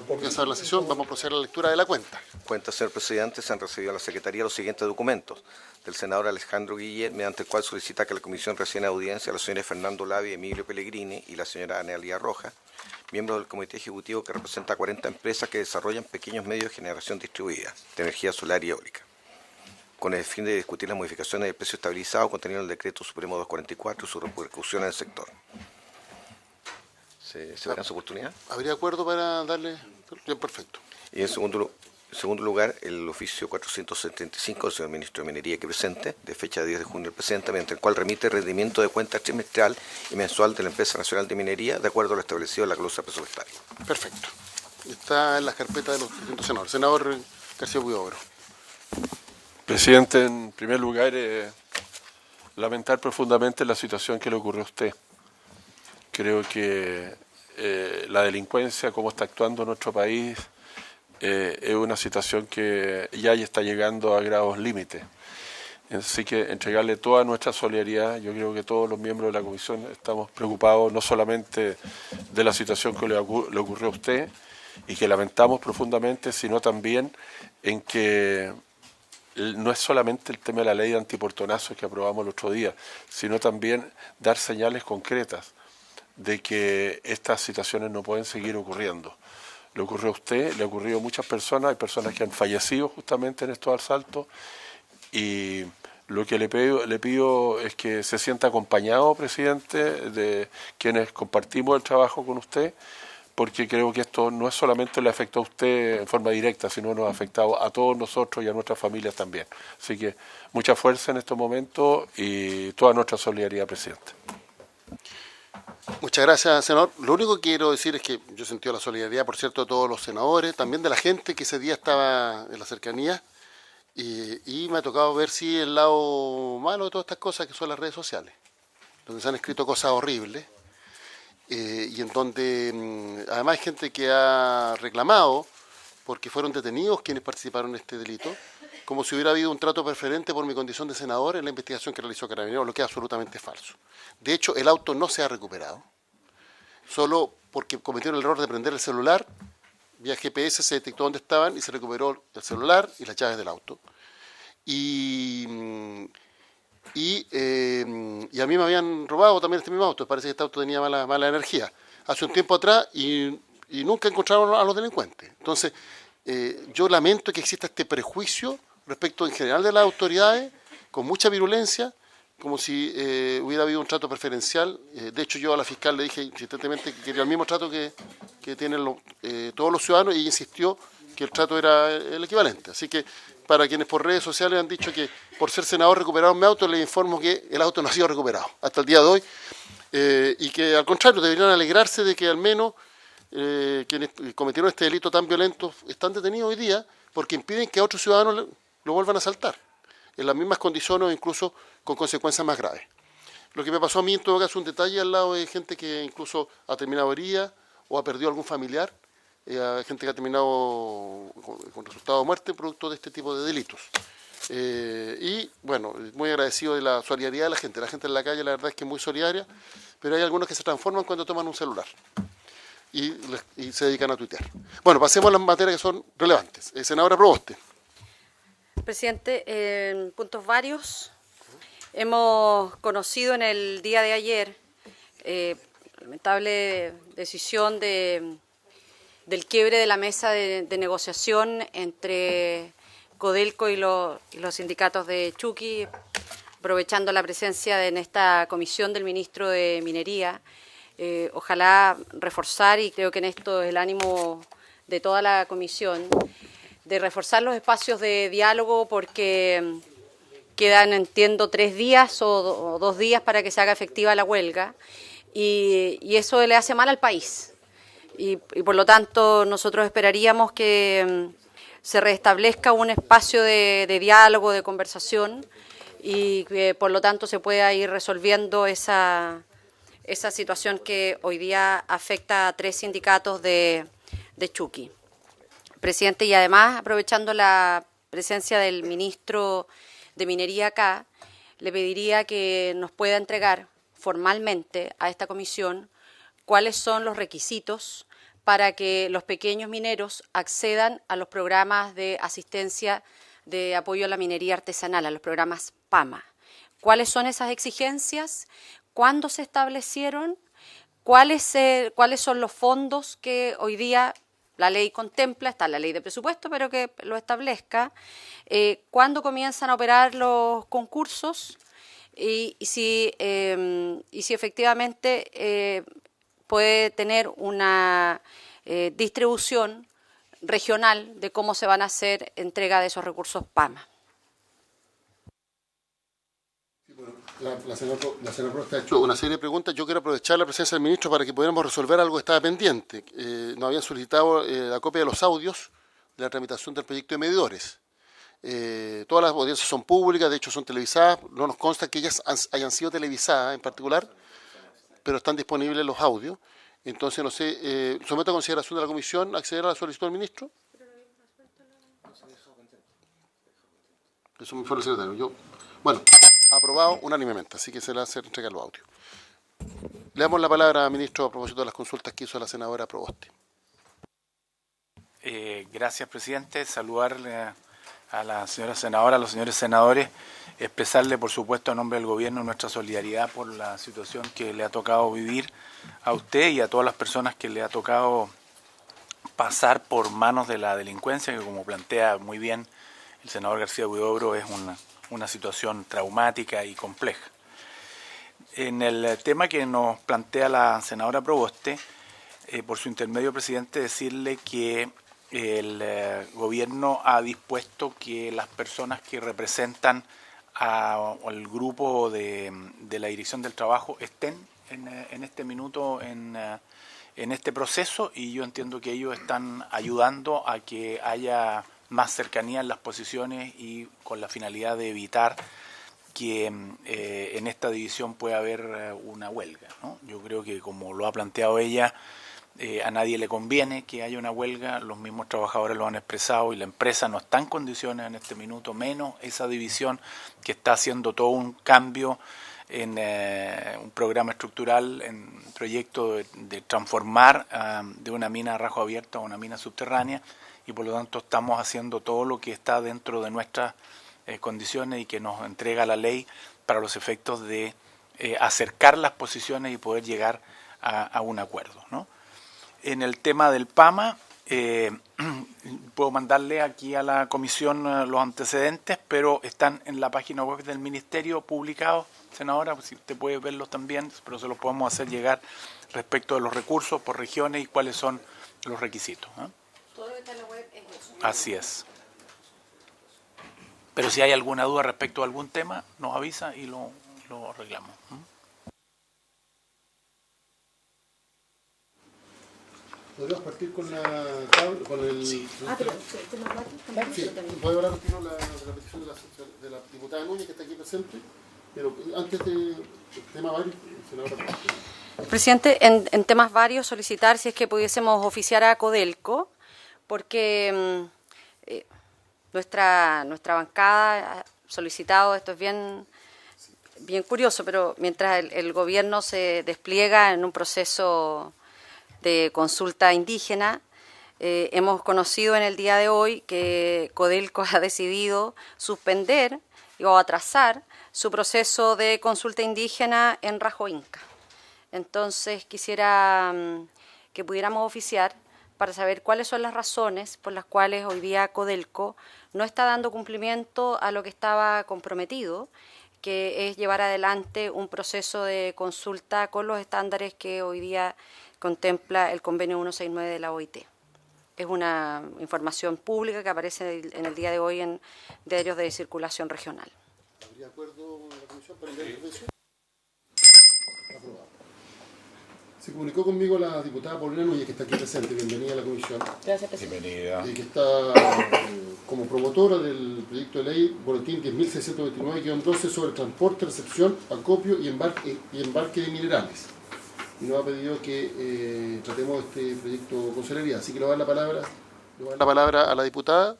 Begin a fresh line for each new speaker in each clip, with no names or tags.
Comienza la sesión, vamos a proceder a la lectura de la cuenta.
Cuenta, señor presidente, se han recibido en la Secretaría los siguientes documentos. Del senador Alejandro Guillet, mediante el cual solicita que la Comisión reciba en audiencia a los señores Fernando Lavi y Emilio Pellegrini y la señora Analia Roja, miembros del Comité Ejecutivo que representa a 40 empresas que desarrollan pequeños medios de generación distribuida de energía solar y eólica, con el fin de discutir las modificaciones del precio estabilizado contenido en el Decreto Supremo 244 y su repercusión en el sector. ¿Se dará su oportunidad?
¿Habría acuerdo para darle? Bien, perfecto.
Y en segundo lugar, el oficio 475 del señor Ministro de Minería que presente, de fecha 10 de junio del presente, mediante el cual remite el rendimiento de cuenta trimestral y mensual de la Empresa Nacional de Minería, de acuerdo a lo establecido en la cláusula presupuestaria.
Perfecto. Está en las carpetas de los distintos senadores. Senador García Huidobro.
Presidente, en primer lugar, lamentar profundamente la situación que le ocurrió a usted. Creo que la delincuencia, como está actuando en nuestro país, es una situación que ya está llegando a grados límites. Así que entregarle toda nuestra solidaridad. Yo creo que todos los miembros de la comisión estamos preocupados no solamente de la situación que le ocurrió a usted y que lamentamos profundamente, sino también en que no es solamente el tema de la ley de antiportonazos que aprobamos el otro día, sino también dar señales concretas de que estas situaciones no pueden seguir ocurriendo. Le ocurrió a usted, le ha ocurrido a muchas personas, hay personas que han fallecido justamente en estos asaltos, y lo que le pido es que se sienta acompañado, presidente, de quienes compartimos el trabajo con usted, porque creo que esto no es solamente le afectó a usted en forma directa, sino nos ha afectado a todos nosotros y a nuestras familias también. Así que mucha fuerza en estos momentos y toda nuestra solidaridad, presidente.
Muchas gracias, senador. Lo único que quiero decir es que yo he sentido la solidaridad, por cierto, de todos los senadores, también de la gente que ese día estaba en la cercanía, y me ha tocado ver, sí, el lado malo de todas estas cosas que son las redes sociales, donde se han escrito cosas horribles, y en donde además hay gente que ha reclamado porque fueron detenidos quienes participaron en este delito, como si hubiera habido un trato preferente por mi condición de senador en la investigación que realizó Carabineros, lo que es absolutamente falso. De hecho, el auto no se ha recuperado, solo porque cometieron el error de prender el celular, vía GPS se detectó dónde estaban y se recuperó el celular y las llaves del auto. Y a mí me habían robado también este mismo auto, parece que este auto tenía mala energía, hace un tiempo atrás, y nunca encontraron a los delincuentes. Entonces, yo lamento que exista este prejuicio respecto en general de las autoridades, con mucha virulencia, como si hubiera habido un trato preferencial. De hecho, yo a la fiscal le dije insistentemente que quería el mismo trato que tienen todos los ciudadanos, y insistió que el trato era el equivalente. Así que, para quienes por redes sociales han dicho que por ser senador recuperaron mi auto, les informo que el auto no ha sido recuperado hasta el día de hoy, y que al contrario deberían alegrarse de que al menos quienes cometieron este delito tan violento están detenidos hoy día, porque impiden que a otros ciudadanos lo vuelvan a asaltar en las mismas condiciones o incluso con consecuencias más graves. Lo que me pasó a mí en todo caso es un detalle al lado de gente que incluso ha terminado herida o ha perdido algún familiar, gente que ha terminado con resultado de muerte producto de este tipo de delitos. Y bueno, muy agradecido de la solidaridad de la gente. La gente en la calle, la verdad es que es muy solidaria, pero hay algunos que se transforman cuando toman un celular y se dedican a tuitear. Bueno, pasemos a las materias que son relevantes. Senadora Proboste.
Presidente, en puntos varios hemos conocido en el día de ayer lamentable decisión del quiebre de la mesa de negociación entre Codelco y los sindicatos de Chuqui, aprovechando la presencia en esta comisión del ministro de Minería. Ojalá reforzar, y creo que en esto es el ánimo de toda la comisión, de reforzar los espacios de diálogo, porque quedan, entiendo, 3 días o 2 días para que se haga efectiva la huelga, y eso le hace mal al país. Y por lo tanto nosotros esperaríamos que se restablezca un espacio de diálogo, de conversación, y que por lo tanto se pueda ir resolviendo esa situación que hoy día afecta a 3 sindicatos de Chuqui. Presidente, y además, aprovechando la presencia del ministro de Minería acá, le pediría que nos pueda entregar formalmente a esta comisión cuáles son los requisitos para que los pequeños mineros accedan a los programas de asistencia de apoyo a la minería artesanal, a los programas PAMA. ¿Cuáles son esas exigencias? ¿Cuándo se establecieron? ¿Cuáles son los fondos que hoy día la ley contempla? Está la ley de presupuesto, pero que lo establezca. ¿Cuándo comienzan a operar los concursos? Y si efectivamente puede tener una distribución regional de cómo se van a hacer entrega de esos recursos PAMA.
La senadora Proboste ha hecho una serie de preguntas. Yo quiero aprovechar la presencia del ministro para que pudiéramos resolver algo que estaba pendiente. Nos habían solicitado la copia de los audios de la tramitación del proyecto de medidores. Todas las audiencias son públicas, de hecho son televisadas. No nos consta que ellas hayan sido televisadas en particular, pero están disponibles los audios. Entonces, no sé, someto a consideración de la comisión acceder a la solicitud del ministro. Eso me fue el secretario. Bueno, aprobado unánimemente, así que se le hace entregar los audios. Le damos la palabra al ministro a propósito de las consultas que hizo la senadora Proboste.
Gracias, presidente. Saludarle a la señora senadora, a los señores senadores, expresarle, por supuesto, a nombre del gobierno nuestra solidaridad por la situación que le ha tocado vivir a usted y a todas las personas que le ha tocado pasar por manos de la delincuencia, que como plantea muy bien el senador García Huidobro, es una situación traumática y compleja. En el tema que nos plantea la senadora Proboste, por su intermedio, presidente, decirle que el gobierno ha dispuesto que las personas que representan al grupo de la Dirección del Trabajo estén en este minuto en este proceso, y yo entiendo que ellos están ayudando a que haya más cercanía en las posiciones y con la finalidad de evitar que en esta división pueda haber una huelga, ¿no? Yo creo que, como lo ha planteado ella, a nadie le conviene que haya una huelga. Los mismos trabajadores lo han expresado y la empresa no está en condiciones en este minuto, menos esa división que está haciendo todo un cambio en un programa estructural, en un proyecto de transformar de una mina a rajo abierto a una mina subterránea, y por lo tanto estamos haciendo todo lo que está dentro de nuestras condiciones y que nos entrega la ley para los efectos de acercar las posiciones y poder llegar a un acuerdo, ¿no? En el tema del PAMA, puedo mandarle aquí a la comisión los antecedentes, pero están en la página web del ministerio publicados, senadora, pues si usted puede verlos también, pero se los podemos hacer llegar respecto de los recursos por regiones y cuáles son los requisitos, ¿eh?
Todo lo que está en la web es eso.
Así es. Pero si hay alguna duda respecto a algún tema, nos avisa y lo arreglamos, ¿eh?
¿Podríamos partir con el...
Sí.
Pero ¿te lo también?
Sí, voy a hablar con la petición de la diputada Núñez, que está aquí presente, pero antes del tema varios, senadora.
Presidente, en temas varios, solicitar si es que pudiésemos oficiar a Codelco, porque nuestra bancada ha solicitado, esto es bien curioso, pero mientras el gobierno se despliega en un proceso de consulta indígena, hemos conocido en el día de hoy que Codelco ha decidido suspender o atrasar su proceso de consulta indígena en Rajo Inca. Entonces quisiera que pudiéramos oficiar para saber cuáles son las razones por las cuales hoy día Codelco no está dando cumplimiento a lo que estaba comprometido, que es llevar adelante un proceso de consulta con los estándares que hoy día contempla el convenio 169 de la OIT. Es una información pública que aparece en el día de hoy en diarios de circulación regional.
¿Habría acuerdo con la comisión para enviar el juicio? Aprobado. Se comunicó conmigo la diputada Paulina Núñez, que está aquí presente. Bienvenida a la comisión.
Gracias, presidente.
Bienvenida.
Que está como promotora del proyecto de ley Boletín 10.629-12 sobre transporte, recepción, acopio y embarque de minerales. Y nos ha pedido que tratemos este proyecto con celeridad. Así que le voy a dar la palabra a la diputada.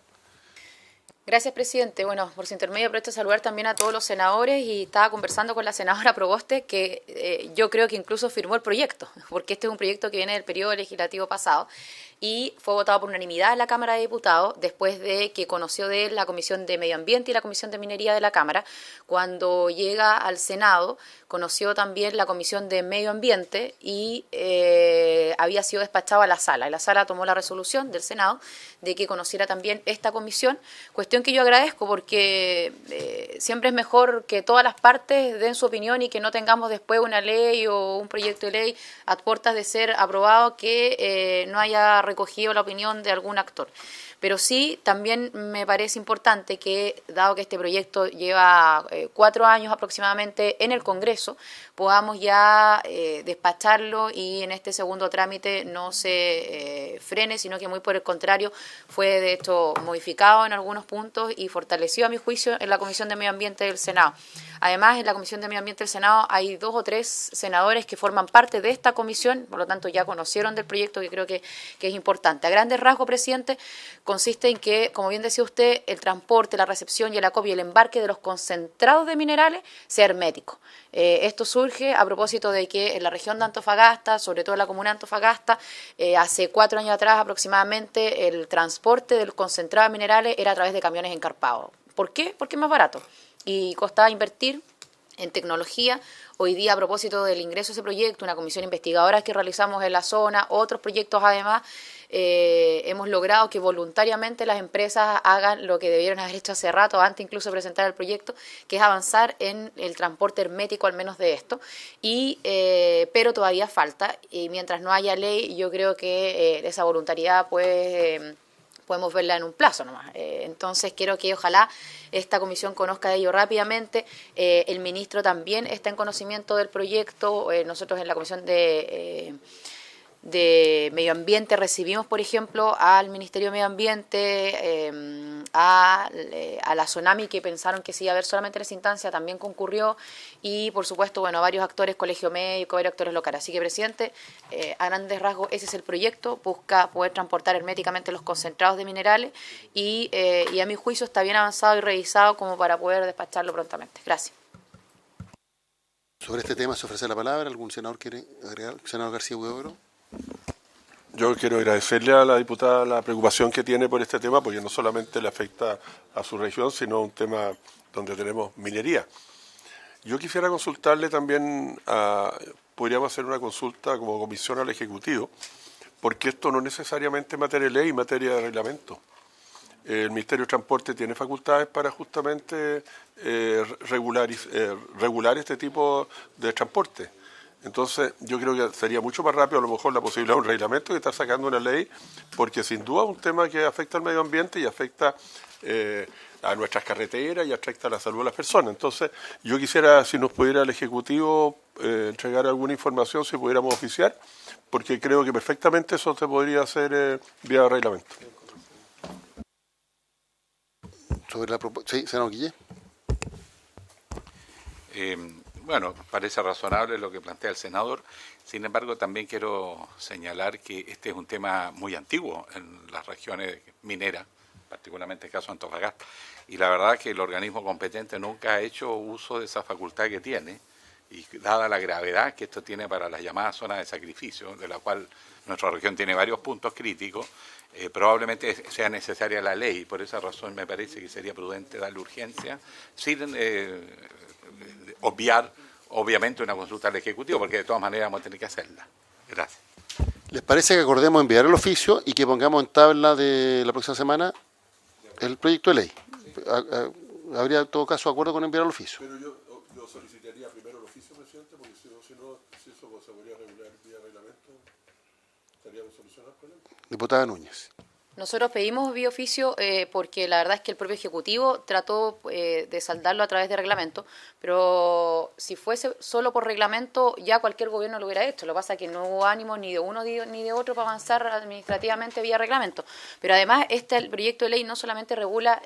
Gracias, presidente. Bueno, por su intermedio aprovecho a saludar también a todos los senadores y estaba conversando con la senadora Proboste que yo creo que incluso firmó el proyecto, porque este es un proyecto que viene del periodo legislativo pasado y fue votado por unanimidad en la Cámara de Diputados después de que conoció de él la Comisión de Medio Ambiente y la Comisión de Minería de la Cámara. Cuando llega al Senado, conoció también la Comisión de Medio Ambiente y había sido despachado a la sala. Y la sala tomó la resolución del Senado de que conociera también esta comisión, cuestión que yo agradezco porque siempre es mejor que todas las partes den su opinión y que no tengamos después una ley o un proyecto de ley a puertas de ser aprobado que no haya recogido la opinión de algún actor. Pero sí, también me parece importante que, dado que este proyecto lleva 4 años aproximadamente en el Congreso, podamos ya despacharlo y en este segundo trámite no se frene, sino que muy por el contrario fue de hecho modificado en algunos puntos y fortalecido a mi juicio en la Comisión de Medio Ambiente del Senado. Además, en la Comisión de Medio Ambiente del Senado hay 2 o 3 senadores que forman parte de esta comisión, por lo tanto ya conocieron del proyecto, que creo que es importante. A grandes rasgos, presidente, consiste en que, como bien decía usted, el transporte, la recepción y el acopio y el embarque de los concentrados de minerales sea hermético. Esto surge a propósito de que en la región de Antofagasta, sobre todo en la comuna de Antofagasta, hace 4 años atrás aproximadamente el transporte del concentrado de minerales era a través de camiones encarpados. ¿Por qué? Porque es más barato y costaba invertir en tecnología. Hoy día, a propósito del ingreso a ese proyecto, una comisión investigadora que realizamos en la zona, otros proyectos además, hemos logrado que voluntariamente las empresas hagan lo que debieron haber hecho hace rato, antes incluso de presentar el proyecto, que es avanzar en el transporte hermético al menos de esto, pero todavía falta, y mientras no haya ley, yo creo que esa voluntariedad podemos verla en un plazo nomás. Entonces quiero que ojalá esta comisión conozca de ello rápidamente. El ministro también está en conocimiento del proyecto. Nosotros en la comisión de Medio Ambiente recibimos, por ejemplo, al Ministerio de Medio Ambiente, a la Tsunami, que pensaron que sí iba a haber solamente en esa instancia, también concurrió, y por supuesto, bueno, varios actores, Colegio Médico, varios actores locales. Así que, presidente, a grandes rasgos ese es el proyecto, busca poder transportar herméticamente los concentrados de minerales y a mi juicio está bien avanzado y revisado como para poder despacharlo prontamente. Gracias.
Sobre este tema se ofrece la palabra. ¿Algún senador quiere agregar? Senador García Huidobro.
Yo quiero agradecerle a la diputada la preocupación que tiene por este tema, porque no solamente le afecta a su región, sino un tema donde tenemos minería. Yo quisiera consultarle también, podríamos hacer una consulta como comisión al Ejecutivo, porque esto no necesariamente es materia de ley, es materia de reglamento. El Ministerio de Transporte tiene facultades para justamente regular este tipo de transporte. Entonces, yo creo que sería mucho más rápido a lo mejor la posibilidad de un reglamento que estar sacando una ley, porque sin duda es un tema que afecta al medio ambiente y afecta a nuestras carreteras y afecta a la salud de las personas. Entonces, yo quisiera, si nos pudiera el Ejecutivo entregar alguna información, si pudiéramos oficiar, porque creo que perfectamente eso se podría hacer vía reglamento.
Sobre la propuesta. Sí, senador Guillé.
Bueno, parece razonable lo que plantea el senador. Sin embargo, también quiero señalar que este es un tema muy antiguo en las regiones mineras, particularmente el caso de Antofagasta. Y la verdad que el organismo competente nunca ha hecho uso de esa facultad que tiene, y dada la gravedad que esto tiene para las llamadas zonas de sacrificio, de la cual nuestra región tiene varios puntos críticos, probablemente sea necesaria la ley. Por esa razón me parece que sería prudente darle urgencia, sin obviar, obviamente, una consulta al Ejecutivo, porque de todas maneras vamos a tener que hacerla. Gracias.
¿Les parece que acordemos enviar el oficio y que pongamos en tabla de la próxima semana el proyecto de ley? ¿Habría en todo caso acuerdo con enviar el oficio?
Pero yo solicitaría primero el oficio, presidente, porque si eso se podría regular vía reglamento, estaríamos solucionando el problema.
Diputada Núñez.
Nosotros pedimos vía oficio porque la verdad es que el propio Ejecutivo trató de saldarlo a través de reglamento, pero si fuese solo por reglamento ya cualquier gobierno lo hubiera hecho. Lo que pasa es que no hubo ánimo ni de uno ni de otro para avanzar administrativamente vía reglamento. Pero además el proyecto de ley no solamente regula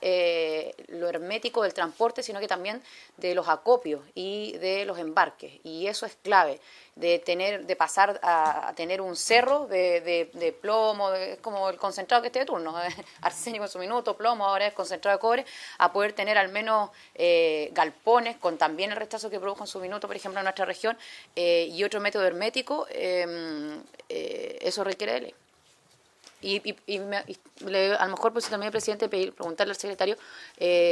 lo hermético del transporte, sino que también de los acopios y de los embarques, y eso es clave. de pasar a tener un cerro de plomo, es como el concentrado que esté de turno, arsénico en su minuto, plomo, ahora es concentrado de cobre, a poder tener al menos galpones con también el rechazo que produjo en su minuto, por ejemplo, en nuestra región, y otro método hermético, eso requiere de ley. A lo mejor, pues también el presidente, preguntarle al secretario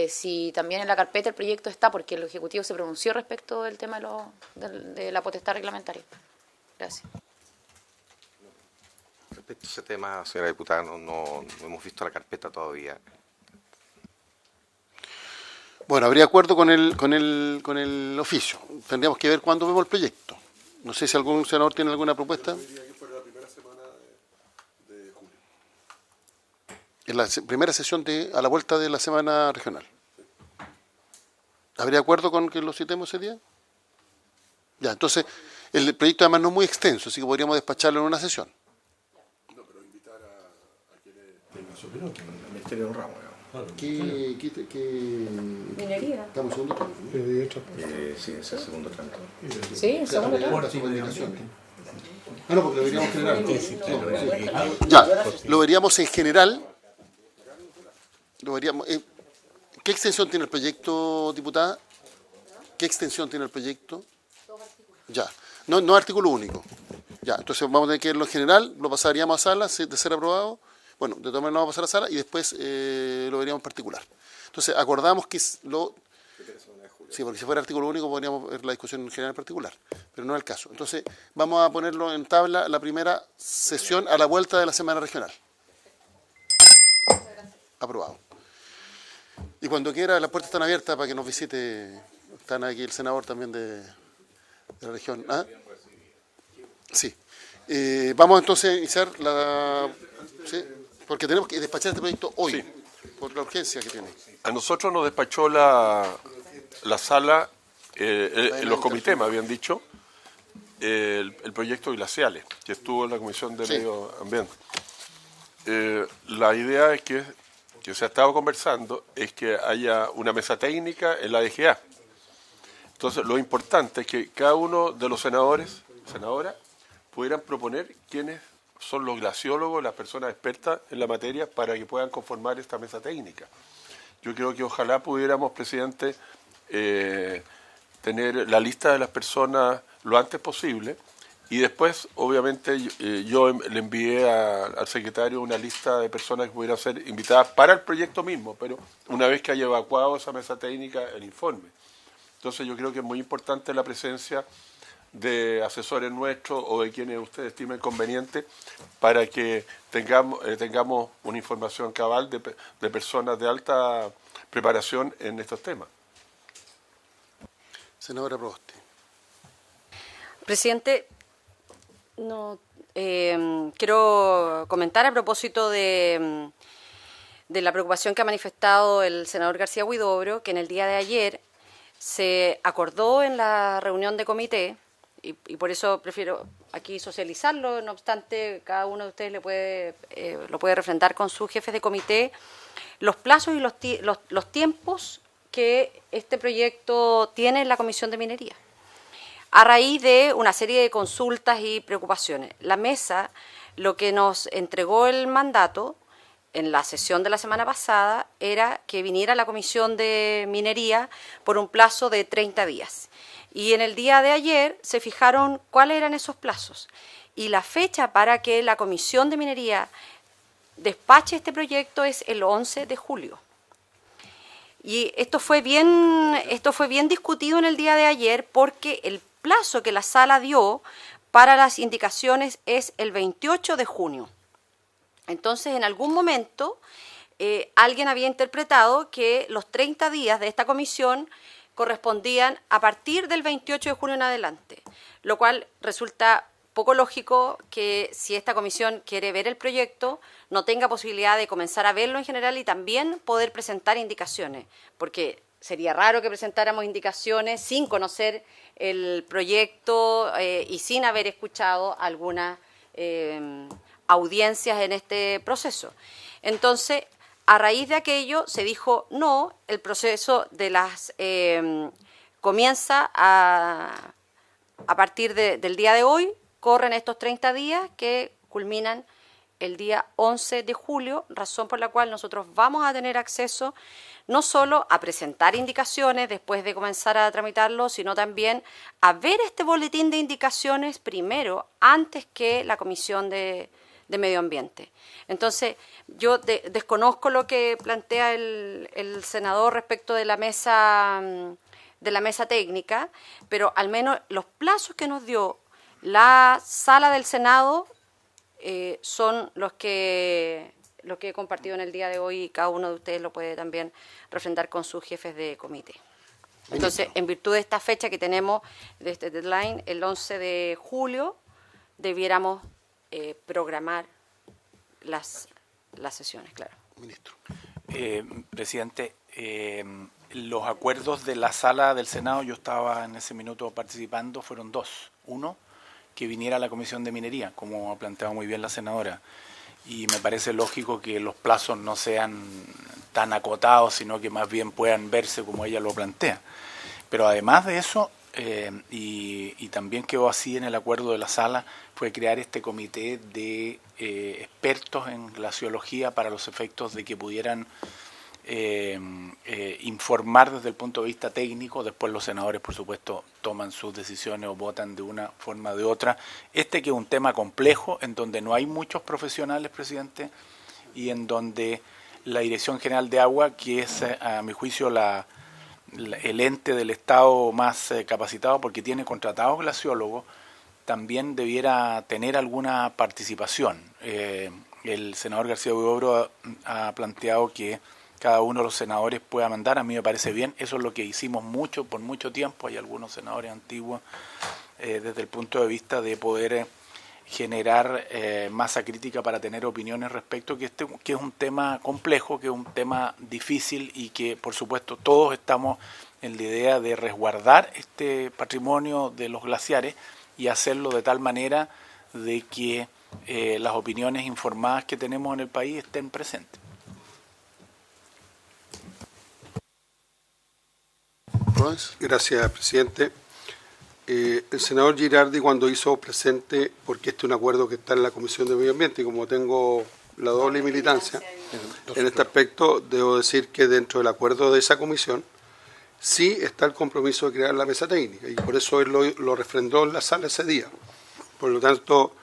si también en la carpeta el proyecto está, porque el Ejecutivo se pronunció respecto del tema de la potestad reglamentaria. Gracias.
Respecto a ese tema, señora diputada, no hemos visto la carpeta todavía.
Bueno, habría acuerdo con el oficio. Tendríamos que ver cuándo vemos el proyecto. No sé si algún senador tiene alguna propuesta. En la primera sesión a la vuelta de la semana regional. ¿Habría acuerdo con que lo citemos ese día? Ya, entonces, el proyecto además no es muy extenso, así que podríamos despacharlo en una sesión.
No, pero invitar a quienes tengan su opinión, al Ministerio del Ramo.
Minería.
¿Estamos en segundo trámite?
Sí, ese es el segundo trámite.
Sí, el segundo trámite.
Ah, no, porque lo veríamos en general. Ya, lo veríamos en general. Lo veríamos. ¿Qué extensión tiene el proyecto, diputada? ¿Qué extensión tiene el proyecto? Ya, no artículo único. Ya, entonces vamos a tener que verlo en general, lo pasaríamos a sala de ser aprobado. Bueno, de todas maneras vamos a pasar a sala y después lo veríamos en particular. Entonces acordamos que lo... Sí, porque si fuera artículo único podríamos ver la discusión en general en particular, pero no es el caso. Entonces vamos a ponerlo en tabla la primera sesión a la vuelta de la semana regional. Aprobado. Y cuando quiera, las puertas están abiertas para que nos visite. Están aquí el senador también de la región. ¿Ah? Sí. Vamos entonces a iniciar la... ¿Sí? Porque tenemos que despachar este proyecto hoy, sí, por la urgencia que tiene.
A nosotros nos despachó la sala, los comités me habían dicho, el proyecto de glaciales, que estuvo en la Comisión de Medio Ambiente. La idea es que se ha estado conversando es que haya una mesa técnica en la DGA. Entonces, lo importante es que cada uno de los senadores, senadoras, pudieran proponer quiénes son los glaciólogos, las personas expertas en la materia, para que puedan conformar esta mesa técnica. Yo creo que ojalá pudiéramos, presidente, tener la lista de las personas lo antes posible, y después, obviamente, yo le envié al secretario una lista de personas que pudieran ser invitadas para el proyecto mismo, pero una vez que haya evacuado esa mesa técnica, el informe. Entonces yo creo que es muy importante la presencia de asesores nuestros o de quienes ustedes estimen conveniente para que tengamos una información cabal de personas de alta preparación en estos temas.
Senadora Proboste.
Presidente, quiero comentar a propósito de la preocupación que ha manifestado el senador García Huidobro, que en el día de ayer se acordó en la reunión de comité, y por eso prefiero aquí socializarlo, no obstante cada uno de ustedes lo puede refrendar con sus jefes de comité, los plazos y los tiempos que este proyecto tiene en la Comisión de Minería, a raíz de una serie de consultas y preocupaciones. La mesa, lo que nos entregó el mandato en la sesión de la semana pasada, era que viniera la Comisión de Minería por un plazo de 30 días. Y en el día de ayer se fijaron cuáles eran esos plazos. Y la fecha para que la Comisión de Minería despache este proyecto es el 11 de julio. Y esto fue bien discutido en el día de ayer porque el plazo que la sala dio para las indicaciones es el 28 de junio. Entonces, en algún momento, alguien había interpretado que los 30 días de esta comisión correspondían a partir del 28 de junio en adelante, lo cual resulta poco lógico que si esta comisión quiere ver el proyecto, no tenga posibilidad de comenzar a verlo en general y también poder presentar indicaciones, porque sería raro que presentáramos indicaciones sin conocer el proyecto y sin haber escuchado algunas audiencias en este proceso. Entonces, a raíz de aquello se dijo, no, el proceso de las comienza a partir del día de hoy, corren estos 30 días que culminan el día 11 de julio, razón por la cual nosotros vamos a tener acceso no solo a presentar indicaciones después de comenzar a tramitarlo, sino también a ver este boletín de indicaciones primero, antes que la Comisión de Medio Ambiente. Entonces, yo desconozco lo que plantea el senador respecto de la mesa técnica, pero al menos los plazos que nos dio la sala del Senado son los que he compartido en el día de hoy, y cada uno de ustedes lo puede también refrendar con sus jefes de comité. Entonces, en virtud de esta fecha que tenemos, de este deadline, el 11 de julio, debiéramos programar las sesiones, claro.
Ministro.
Presidente, los acuerdos de la sala del Senado, yo estaba en ese minuto participando, fueron dos. Uno, que viniera a la Comisión de Minería, como ha planteado muy bien la senadora. Y me parece lógico que los plazos no sean tan acotados, sino que más bien puedan verse como ella lo plantea. Pero además de eso, y también quedó así en el acuerdo de la sala, fue crear este comité de expertos en glaciología para los efectos de que pudieran informar desde el punto de vista técnico. Después los senadores, por supuesto, toman sus decisiones o votan de una forma o de otra. Que es un tema complejo, en donde no hay muchos profesionales, presidente, y en donde la Dirección General de Agua, que es, a mi juicio, el ente del Estado más capacitado, porque tiene contratados glaciólogos, también debiera tener alguna participación. El senador García Huidobro ha planteado que cada uno de los senadores pueda mandar. A mí me parece bien, eso es lo que hicimos por mucho tiempo. Hay algunos senadores antiguos desde el punto de vista de poder generar masa crítica para tener opiniones respecto que es un tema complejo, que es un tema difícil, y que por supuesto todos estamos en la idea de resguardar este patrimonio de los glaciares y hacerlo de tal manera de que las opiniones informadas que tenemos en el país estén presentes.
Gracias, presidente. El senador Girardi, cuando hizo presente, porque este es un acuerdo que está en la Comisión de Medio Ambiente, y como tengo la doble militancia en este aspecto, debo decir que dentro del acuerdo de esa comisión sí está el compromiso de crear la mesa técnica, y por eso él lo refrendó en la sala ese día. Por lo tanto,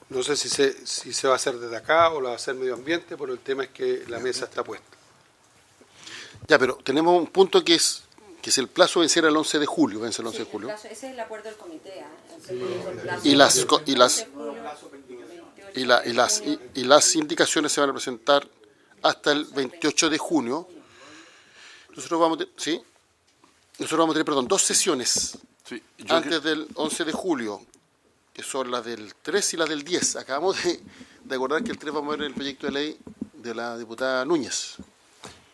no sé si se va a hacer desde acá o lo va a hacer Medio Ambiente, pero el tema es que la mesa está puesta.
Ya, pero tenemos un punto que es el plazo venciera el 11 de julio, vence el 11 de julio.
Ese es el acuerdo del comité.
Y las indicaciones se van a presentar hasta el 28 de junio. Nosotros vamos a tener, dos sesiones antes del 11 de julio, que son las del 3 y las del 10. Acabamos de acordar que el 3 vamos a ver el proyecto de ley de la diputada Núñez.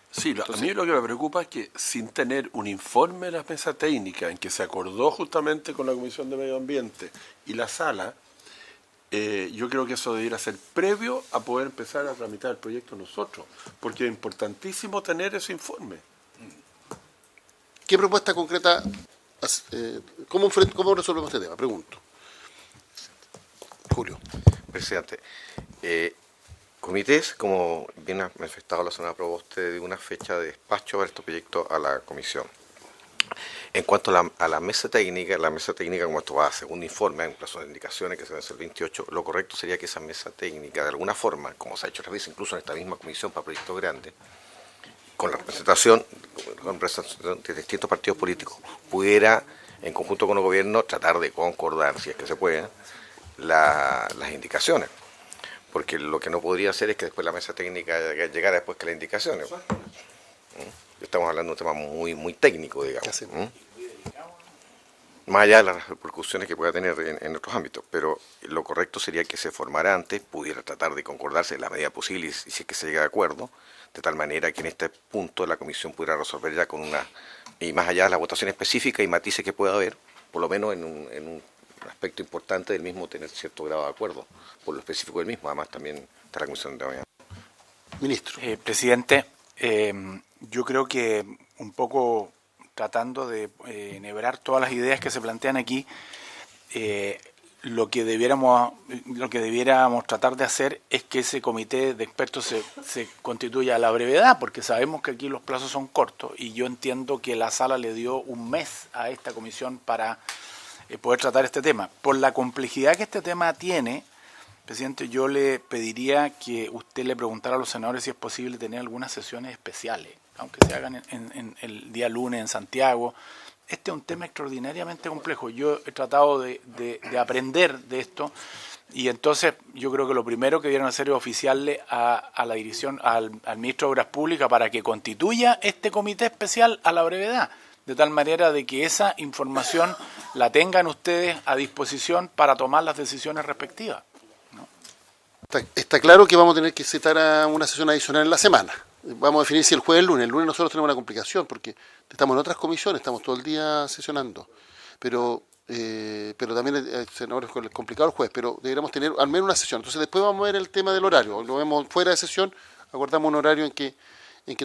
Sí, a mí lo que me preocupa es que sin tener un informe de la mesa técnica en que se acordó justamente con la Comisión de Medio Ambiente y la sala, yo creo que eso debiera ser previo a poder empezar a tramitar el proyecto nosotros, porque es importantísimo tener ese informe.
¿Qué propuesta concreta, cómo resolvemos este tema? Pregunto. Julio.
Presidente, comités, como bien ha manifestado la senadora Proboste, de una fecha de despacho para este proyecto a la comisión. En cuanto a la mesa técnica, como esto va a segundo informe, en plazo de indicaciones que se vence el 28, lo correcto sería que esa mesa técnica, de alguna forma, como se ha hecho otras veces, incluso en esta misma comisión para proyectos grandes, con la representación de distintos partidos políticos, pudiera, en conjunto con el gobierno, tratar de concordar, si es que se puede, las indicaciones. Porque lo que no podría hacer es que después la mesa técnica llegara después que las indicaciones. Estamos hablando de un tema muy, muy técnico, digamos. Más allá de las repercusiones que pueda tener en otros ámbitos. Pero lo correcto sería que se formara antes, pudiera tratar de concordarse en la medida posible, y si es que se llega de acuerdo, de tal manera que en este punto la comisión pudiera resolver ya con y más allá de la votación específica y matices que pueda haber, por lo menos en un aspecto importante del mismo, tener cierto grado de acuerdo por lo específico del mismo. Además también está la comisión de mañana.
Ministro.
Presidente, yo creo que un poco tratando de enhebrar todas las ideas que se plantean aquí, lo que debiéramos tratar de hacer es que ese comité de expertos se constituya a la brevedad, porque sabemos que aquí los plazos son cortos y yo entiendo que la sala le dio un mes a esta comisión para poder tratar este tema. Por la complejidad que este tema tiene, presidente, yo le pediría que usted le preguntara a los senadores si es posible tener algunas sesiones especiales, aunque se hagan en el día lunes en Santiago. Este es un tema extraordinariamente complejo. Yo he tratado de aprender de esto y entonces yo creo que lo primero que debieron hacer es oficiarle a la dirección, al ministro de Obras Públicas para que constituya este comité especial a la brevedad, de tal manera de que esa información la tengan ustedes a disposición para tomar las decisiones respectivas.
Está claro que vamos a tener que citar a una sesión adicional en la semana. Vamos a definir si el jueves o el lunes. El lunes nosotros tenemos una complicación porque estamos en otras comisiones, estamos todo el día sesionando. Pero también senadores, es complicado el jueves, pero deberíamos tener al menos una sesión. Entonces después vamos a ver el tema del horario. Lo vemos fuera de sesión, acordamos un horario en que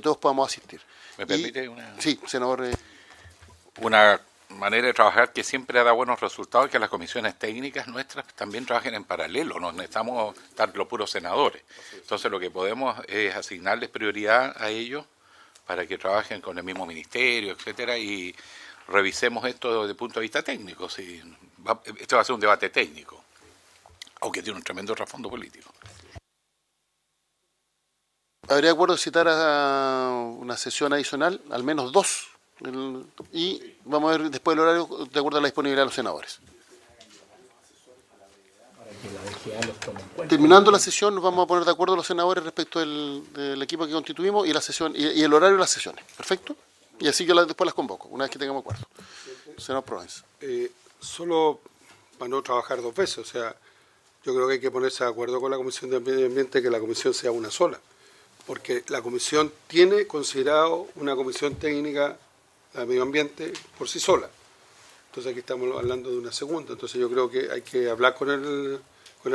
todos podamos asistir.
¿Me permite
Sí, senador.
Una manera de trabajar que siempre ha dado buenos resultados, que las comisiones técnicas nuestras también trabajen en paralelo, no necesitamos estar los puros senadores. Entonces lo que podemos es asignarles prioridad a ellos para que trabajen con el mismo ministerio, etcétera, y revisemos esto desde el punto de vista técnico. Esto va a ser un debate técnico, aunque tiene un tremendo trasfondo político.
¿Habría acuerdo de citar a una sesión adicional, al menos dos? Y vamos a ver después el horario de acuerdo a la disponibilidad de los senadores. Terminando la sesión nos vamos a poner de acuerdo los senadores respecto del equipo que constituimos y la sesión y el horario de las sesiones. ¿Perfecto? Y así yo después las convoco, una vez que tengamos acuerdo. Senador Provence.
Solo para no trabajar dos veces, o sea, yo creo que hay que ponerse de acuerdo con la Comisión de Medio Ambiente que la comisión sea una sola, porque la comisión tiene considerado una comisión técnica de medio ambiente por sí sola. Entonces aquí estamos hablando de una segunda. Entonces yo creo que hay que hablar con el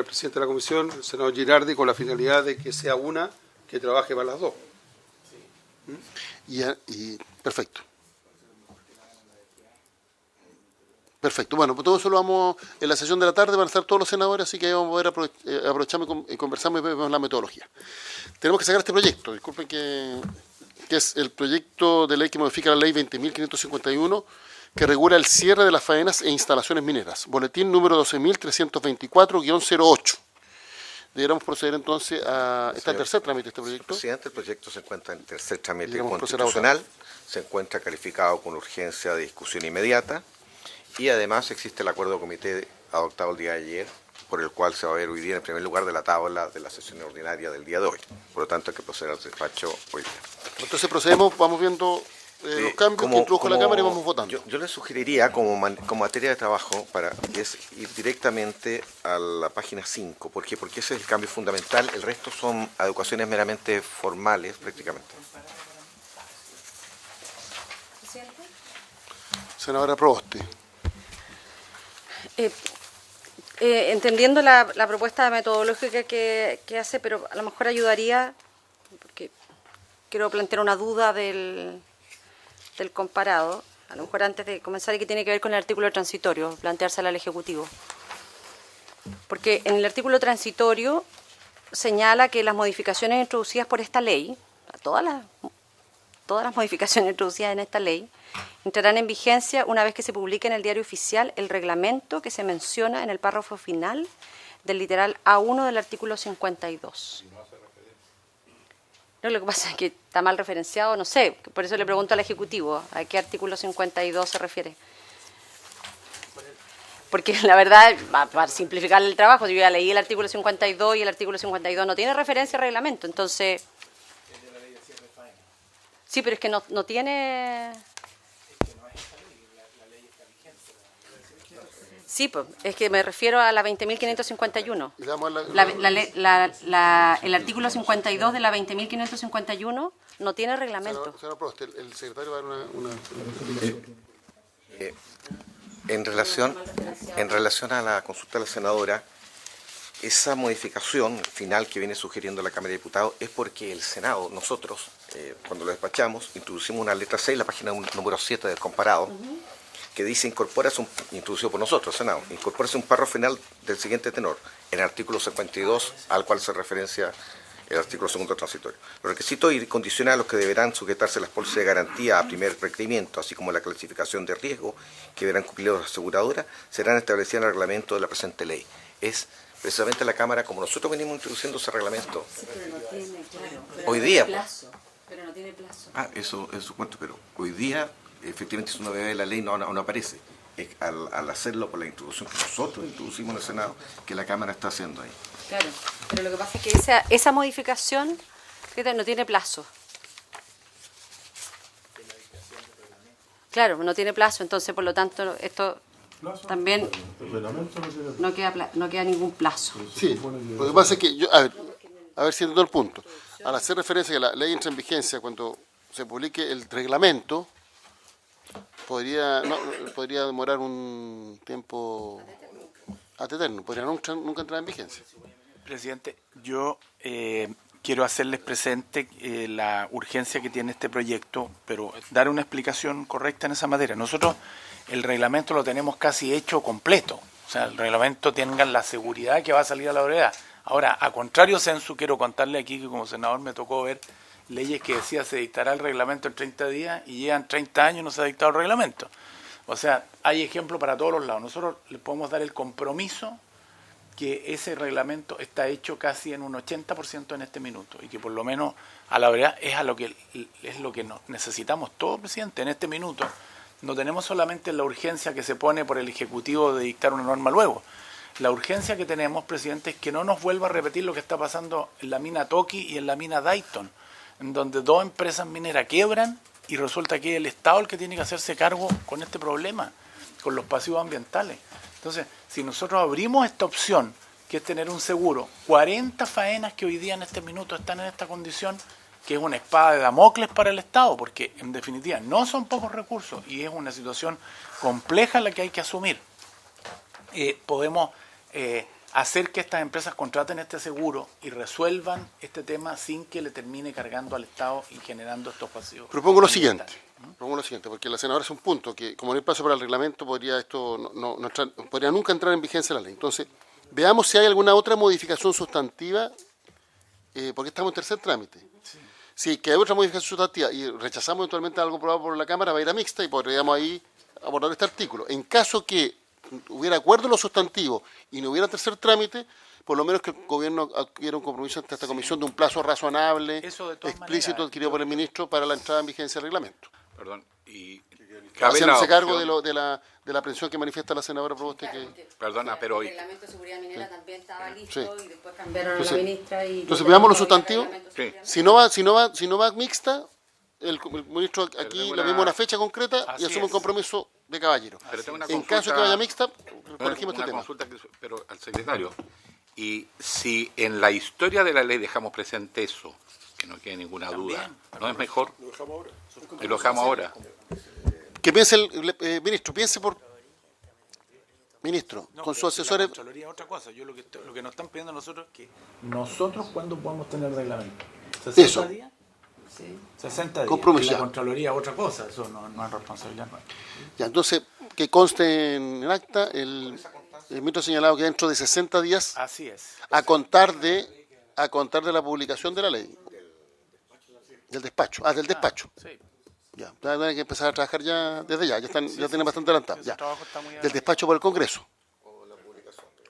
presidente de la comisión, el senador Girardi, con la finalidad de que sea una que trabaje para las dos.
Y perfecto. Perfecto. Bueno, pues todo eso lo vamos en la sesión de la tarde, van a estar todos los senadores, así que ahí vamos a poder aprovechar y conversamos y vemos la metodología. Tenemos que sacar este proyecto, disculpen que es el proyecto de ley que modifica la ley 20.551, que regula el cierre de las faenas e instalaciones mineras. Boletín número 12.324-08. Deberíamos proceder entonces a... ¿Está en tercer trámite este proyecto?
Presidente, el proyecto se encuentra en tercer trámite constitucional, se encuentra calificado con urgencia de discusión inmediata y además existe el acuerdo de comité adoptado el día de ayer, por el cual se va a ver hoy día en primer lugar de la tabla de la sesión ordinaria del día de hoy. Por lo tanto, hay que proceder al despacho hoy día.
Entonces procedemos, vamos viendo los cambios que introdujo la Cámara y vamos votando.
Yo le sugeriría como materia de trabajo es ir directamente a la página 5. ¿Por qué? Porque ese es el cambio fundamental. El resto son adecuaciones meramente formales, prácticamente.
Senadora Proboste.
Entendiendo la propuesta metodológica que hace, pero a lo mejor ayudaría, porque quiero plantear una duda del comparado, a lo mejor antes de comenzar, y que tiene que ver con el artículo transitorio, planteársela al Ejecutivo. Porque en el artículo transitorio señala que las modificaciones introducidas por esta ley, todas las modificaciones introducidas en esta ley, entrarán en vigencia una vez que se publique en el Diario Oficial el reglamento que se menciona en el párrafo final del literal A1 del artículo 52. No, lo que pasa es que está mal referenciado, no sé, por eso le pregunto al Ejecutivo a qué artículo 52 se refiere. Porque la verdad, para simplificar el trabajo, yo ya leí el artículo 52 y el artículo 52 no tiene referencia al reglamento, entonces... Sí, pero es que no tiene... Sí, pues, es que me refiero a la 20.551. El artículo 52 de la 20.551 no tiene reglamento.
Señor Prost, el secretario va a dar una...
En relación a la consulta de la senadora, esa modificación final que viene sugiriendo la Cámara de Diputados es porque el Senado, nosotros, cuando lo despachamos, introducimos una letra 6, la página número 7 del comparado, que dice, introducido por nosotros, Senado, incorpórase un párrafo final del siguiente tenor, en el artículo 52, al cual se referencia el artículo segundo transitorio. Los requisitos y condiciones a los que deberán sujetarse las pólizas de garantía a primer requerimiento, así como la clasificación de riesgo que deberán cumplir las aseguradoras, serán establecidas en el reglamento de la presente ley. Es precisamente la Cámara, como nosotros venimos introduciendo ese reglamento.
Sí, pero no tiene, claro, pero
Hoy
no
día,
tiene plazo. Pero no tiene plazo.
Eso es su cuento, pero hoy día, efectivamente, si uno ve la ley, no aparece. Es al hacerlo por la introducción que nosotros introducimos en el Senado, que la Cámara está haciendo ahí.
Claro, pero lo que pasa es que esa modificación no tiene plazo. Claro, no tiene plazo, entonces por lo tanto esto también no queda ningún plazo.
Sí, lo que pasa es que yo, a ver si entiendo el punto. Al hacer referencia a que la ley entra en vigencia cuando se publique el reglamento, podría demorar un tiempo ad eterno, podría nunca entrar en vigencia.
Presidente, yo quiero hacerles presente la urgencia que tiene este proyecto, pero dar una explicación correcta en esa materia. Nosotros el reglamento lo tenemos casi hecho completo, o sea, el reglamento tengan la seguridad que va a salir a la brevedad. Ahora, a contrario censo, quiero contarle aquí que como senador me tocó ver leyes que decía se dictará el reglamento en 30 días y llevan 30 años y no se ha dictado el reglamento. O sea, hay ejemplos para todos los lados. Nosotros le podemos dar el compromiso que ese reglamento está hecho casi en un 80% en este minuto y que por lo menos a la verdad es lo que necesitamos todos, presidente, en este minuto. No tenemos solamente la urgencia que se pone por el Ejecutivo de dictar una norma luego. La urgencia que tenemos, presidente, es que no nos vuelva a repetir lo que está pasando en la mina Toki y en la mina Dayton, en donde dos empresas mineras quiebran y resulta que es el Estado el que tiene que hacerse cargo con este problema, con los pasivos ambientales. Entonces, si nosotros abrimos esta opción, que es tener un seguro, 40 faenas que hoy día en este minuto están en esta condición, que es una espada de Damocles para el Estado, porque en definitiva no son pocos recursos y es una situación compleja la que hay que asumir. Podemos hacer que estas empresas contraten este seguro y resuelvan este tema sin que le termine cargando al Estado y generando estos pasivos.
Propongo lo siguiente, porque la senadora hace un punto, que como no hay plazo para el reglamento, podría nunca entrar en vigencia la ley. Entonces, veamos si hay alguna otra modificación sustantiva, porque estamos en tercer trámite. Sí. Si que hay otra modificación sustantiva y rechazamos eventualmente algo aprobado por la Cámara, va a ir a mixta y podríamos ahí abordar este artículo. En caso que hubiera acuerdo en lo sustantivo y no hubiera tercer trámite, por lo menos que el gobierno adquiera un compromiso ante esta comisión de un plazo razonable, explícito, adquirido por el ministro para la entrada en vigencia del reglamento.
Perdón, y
haciéndose cargo de la aprehensión que manifiesta la senadora Proboste.
Perdona, pero hoy...
El reglamento de seguridad minera también estaba listo y después cambiaron a la ministra.
Entonces veamos los sustantivos. Sí. Si no va mixta, el ministro aquí le mismo una fecha concreta y asume un compromiso de caballero. En caso que vaya mixta, corregimos este tema.
Pero al secretario, y si en la historia de la ley dejamos presente eso, que no quede ninguna duda, ¿no es mejor? Lo dejamos ahora.
Que piense el ministro, ministro, con sus asesores.
La otra cosa, lo que nos están pidiendo nosotros es que nosotros cuándo podemos tener reglamento. 60 días. Sí. 60 días.
Compromiso.
Y la Contraloría otra cosa, eso no es responsabilidad nuestra.
Ya, entonces, que conste en el acta, el ministro ha señalado que dentro de 60 días,
así es,
a contar de la publicación de la ley. Del despacho. Del despacho. Sí. Ya, tienen que empezar a trabajar ya desde ya tienen bastante adelantado. Ya. Del despacho por el Congreso.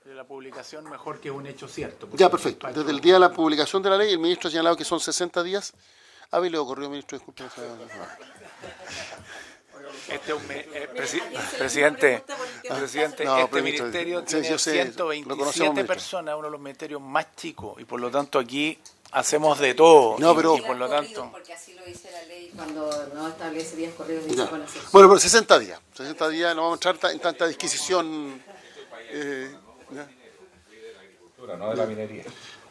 De la publicación mejor que un hecho cierto.
Ya, perfecto. Desde el día de la publicación de la ley, el ministro ha señalado que son 60 días. A mí le ocurrió, ministro, disculpe.
Presidente,
no,
este ministerio tiene 127 personas, uno de los ministerios más chicos, y por lo tanto aquí hacemos de todo.
No, pero...
y por lo tanto...
Porque así lo dice la ley cuando no establece días corridos.
Bueno, pero 60 días. 60 días no vamos a entrar en tanta disquisición.
No de la minería.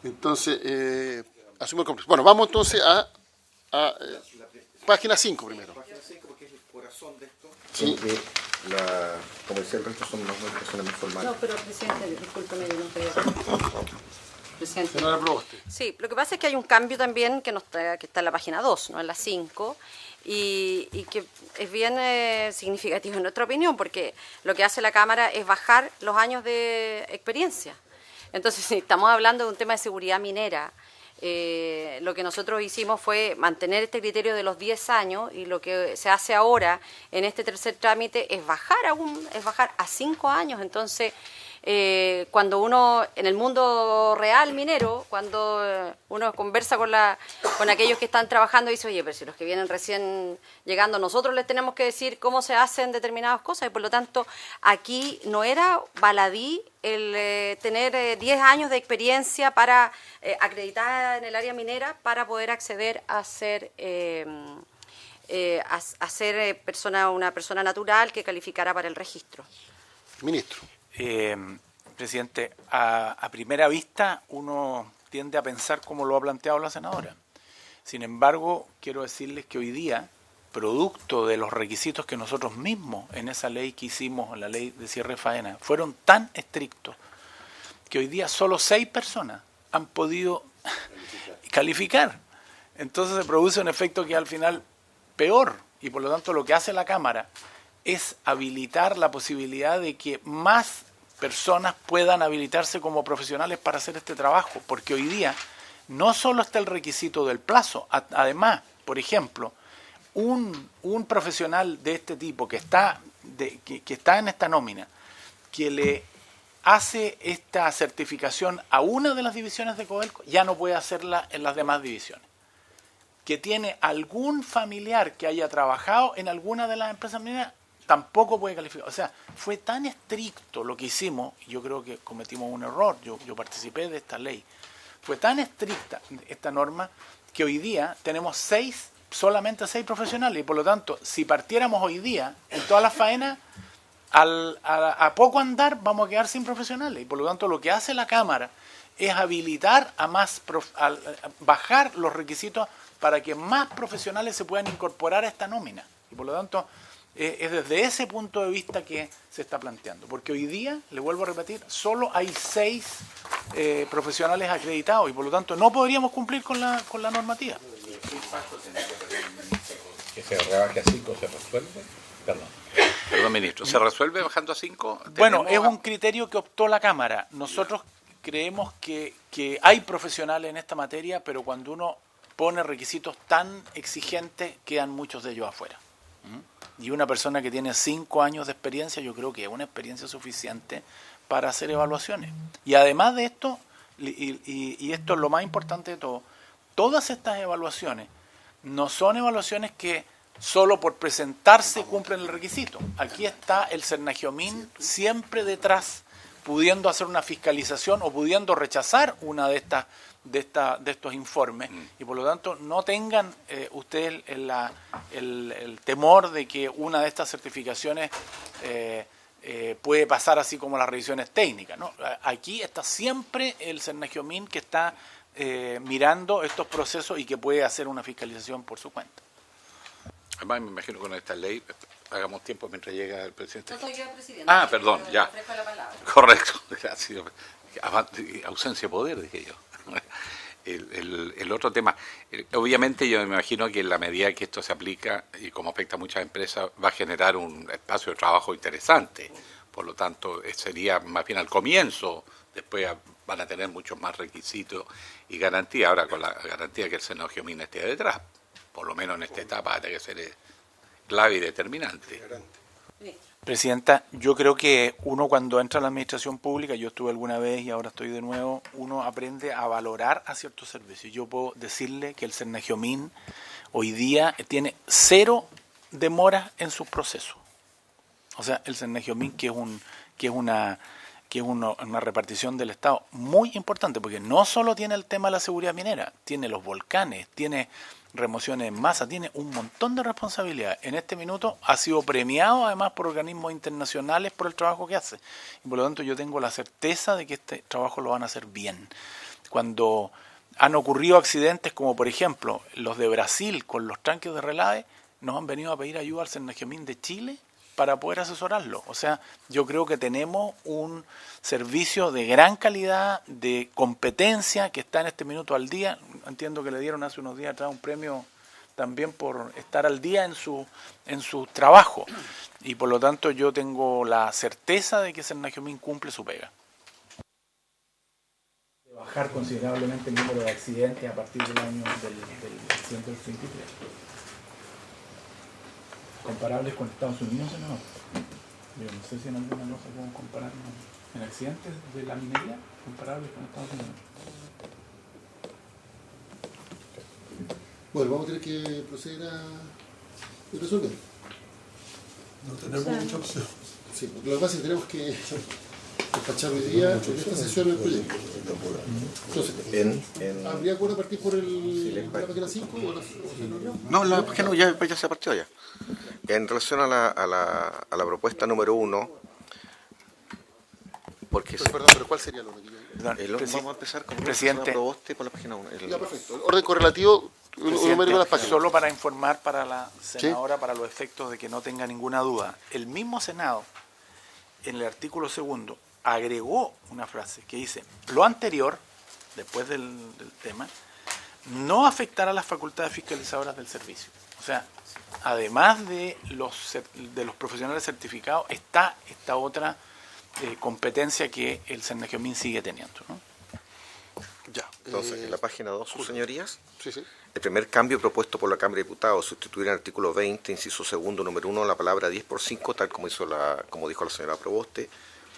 Entonces, asumimos el compromiso. Bueno, vamos entonces a página 5 primero.
Página 5 porque es el corazón de esto.
Sí.
Como decía el resto, son las personas más formales.
No, pero presidente, discúlpeme, no estoy... Presidente.
Senadora Proboste.
Sí, lo que pasa es que hay un cambio también que está en la página 2, no en la 5, y que es bien significativo en nuestra opinión, porque lo que hace la Cámara es bajar los años de experiencia. Entonces, si estamos hablando de un tema de seguridad minera, lo que nosotros hicimos fue mantener este criterio de los 10 años, y lo que se hace ahora en este tercer trámite es bajar a 5 años. Entonces, cuando uno, en el mundo real minero, cuando uno conversa con aquellos que están trabajando, dice, oye, pero si los que vienen recién llegando, nosotros les tenemos que decir cómo se hacen determinadas cosas, y por lo tanto, aquí no era baladí el tener 10 años de experiencia para acreditar en el área minera para poder acceder a ser una persona natural que calificara para el registro.
Ministro.
Presidente, a primera vista uno tiende a pensar como lo ha planteado la senadora. Sin embargo, quiero decirles que hoy día, producto de los requisitos que nosotros mismos en esa ley que hicimos, en la ley de cierre de faena, fueron tan estrictos que hoy día solo 6 personas han podido calificar. Entonces se produce un efecto que al final peor, y por lo tanto lo que hace la Cámara es habilitar la posibilidad de que más personas puedan habilitarse como profesionales para hacer este trabajo, porque hoy día no solo está el requisito del plazo, además, por ejemplo, un profesional de este tipo que está en esta nómina, que le hace esta certificación a una de las divisiones de Codelco, ya no puede hacerla en las demás divisiones. Que tiene algún familiar que haya trabajado en alguna de las empresas mineras, tampoco puede calificar. O sea, fue tan estricto lo que hicimos, y yo creo que cometimos un error, yo participé de esta ley, fue tan estricta esta norma que hoy día tenemos solamente 6 profesionales, y por lo tanto, si partiéramos hoy día en todas las faenas, a poco andar vamos a quedar sin profesionales, y por lo tanto lo que hace la Cámara es habilitar bajar los requisitos para que más profesionales se puedan incorporar a esta nómina, y por lo tanto es desde ese punto de vista que se está planteando, porque hoy día, le vuelvo a repetir, solo hay 6 profesionales acreditados, y por lo tanto no podríamos cumplir con la normativa.
¿Que se rebaje a 5 se resuelve? Perdón, ministro, ¿se resuelve bajando a 5?
Bueno, es un criterio que optó la Cámara. Nosotros creemos que hay profesionales en esta materia, pero cuando uno pone requisitos tan exigentes, quedan muchos de ellos afuera. Y una persona que tiene 5 años de experiencia, yo creo que es una experiencia suficiente para hacer evaluaciones. Y además de esto, y esto es lo más importante de todo, todas estas evaluaciones no son evaluaciones que solo por presentarse cumplen el requisito. Aquí está el Cernagiomín siempre detrás, pudiendo hacer una fiscalización o pudiendo rechazar una de estos informes, y por lo tanto no tengan ustedes el temor de que una de estas certificaciones puede pasar así como las revisiones técnicas, ¿no? Aquí está siempre el Cernagiomín que está mirando estos procesos y que puede hacer una fiscalización por su cuenta.
Además, me imagino que con esta ley hagamos tiempo mientras llega el presidente.
No soy yo el presidente.
Ah, perdón, ya. Correcto, gracias. Ausencia de poder, dije yo. El otro tema, obviamente yo me imagino que en la medida que esto se aplica y como afecta a muchas empresas va a generar un espacio de trabajo interesante, por lo tanto sería más bien al comienzo, después van a tener muchos más requisitos y garantía, ahora con la garantía que el Cernagiomín esté detrás, por lo menos en esta etapa tiene que ser clave y determinante.
Presidenta, yo creo que uno cuando entra a la administración pública, yo estuve alguna vez y ahora estoy de nuevo, uno aprende a valorar a ciertos servicios. Yo puedo decirle que el Cernagiomín hoy día tiene 0 demoras en sus procesos. O sea, el Cernagiomín que es una repartición del Estado muy importante, porque no solo tiene el tema de la seguridad minera, tiene los volcanes, tiene remociones en masa, tiene un montón de responsabilidades. En este minuto ha sido premiado además por organismos internacionales por el trabajo que hace. Y por lo tanto yo tengo la certeza de que este trabajo lo van a hacer bien. Cuando han ocurrido accidentes como por ejemplo los de Brasil con los tanques de relave, nos han venido a pedir ayuda al Cernagiomín de Chile para poder asesorarlo. O sea, yo creo que tenemos un servicio de gran calidad, de competencia, que está en este minuto al día. Entiendo que le dieron hace unos días atrás un premio también por estar al día en su trabajo. Y por lo tanto yo tengo la certeza de que Senajomín cumple su pega. Bajar considerablemente el número de accidentes a partir del año del accidente del 33. Comparables con Estados Unidos, ¿no? Yo no sé si en alguna cosa podemos compararnos en accidentes de la minería comparables con Estados Unidos.
Bueno, vamos a tener que proceder a resolver.
No tenemos mucha opción.
Sí, porque lo que pasa es que tenemos que despachar hoy día en esta sesión el proyecto. Entonces, ¿habría acuerdo a partir por la página 5 o
No, la página ya se partió ya. En relación a la propuesta número 1, porque
pero ¿cuál sería lo que
vamos a empezar con
presidente,
Proboste por la página 1.
Ya, perfecto. El orden correlativo numérico de las páginas.
Solo para informar para la senadora, ¿sí? Para los efectos de que no tenga ninguna duda. El mismo Senado, en el artículo 2, agregó una frase que dice: lo anterior, después del tema, no afectará las facultades fiscalizadoras del servicio. O sea, además de los profesionales certificados, está esta otra competencia que el Senajomín sigue teniendo, ¿no?
Ya.
Entonces, en la página 2, sus señorías,
sí.
El primer cambio propuesto por la Cámara de Diputados, sustituir en el artículo 20, inciso 2, número 1, la palabra 10 por 5, tal como dijo la señora Proboste,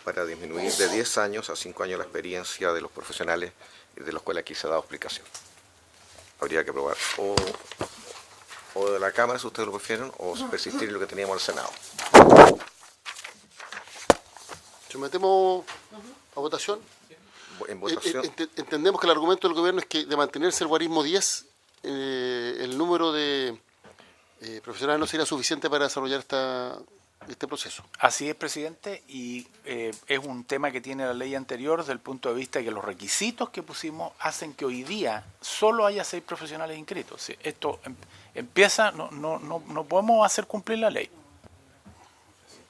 para disminuir de 10 años a 5 años la experiencia de los profesionales de los cuales aquí se ha dado explicación. Habría que aprobar o de la Cámara, si ustedes lo prefieren, o persistir en lo que teníamos en el Senado.
Sometemos a votación.
En votación.
Entendemos que el argumento del gobierno es que de mantenerse el guarismo 10, el número de profesionales no sería suficiente para desarrollar este proceso.
Así es, presidente, y es un tema que tiene la ley anterior desde el punto de vista de que los requisitos que pusimos hacen que hoy día solo haya 6 profesionales inscritos. Si esto empieza, no podemos hacer cumplir la ley.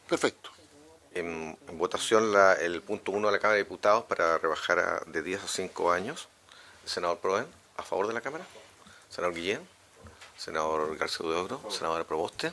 Perfecto.
En votación el punto 1 de la Cámara de Diputados para rebajar de 10 a 5 años. Senador Proen, ¿a favor de la Cámara? Senador Guillén, senador García Huidobro, senadora Proboste.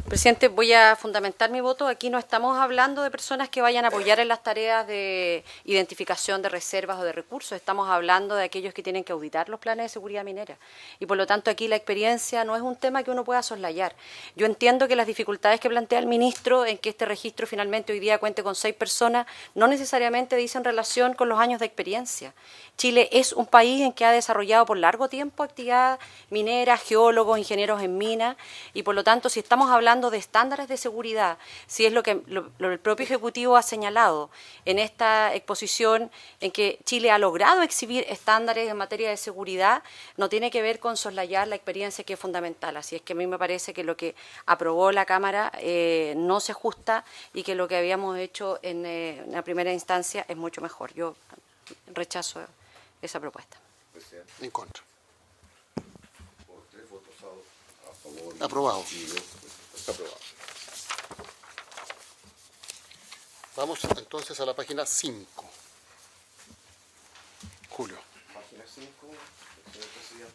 Presidente, voy a fundamentar mi voto. Aquí no estamos hablando de personas que vayan a apoyar en las tareas de identificación de reservas o de recursos. Estamos hablando de aquellos que tienen que auditar los planes de seguridad minera. Y por lo tanto aquí la experiencia no es un tema que uno pueda soslayar. Yo entiendo que las dificultades que plantea el ministro en que este registro finalmente hoy día cuente con 6 personas no necesariamente dicen relación con los años de experiencia. Chile es un país en que ha desarrollado por largo tiempo actividad minera, geólogos, ingenieros en minas, y por lo tanto si estamos hablando de estándares de seguridad, si es lo que el propio Ejecutivo ha señalado en esta exposición, en que Chile ha logrado exhibir estándares en materia de seguridad, no tiene que ver con soslayar la experiencia, que es fundamental. Así es que a mí me parece que lo que aprobó la Cámara no se ajusta y que lo que habíamos hecho en la primera instancia es mucho mejor. Yo rechazo esa propuesta.
En contra. Aprobado.
Aprobado.
Vamos entonces a la página 5. Julio.
Página 5, señor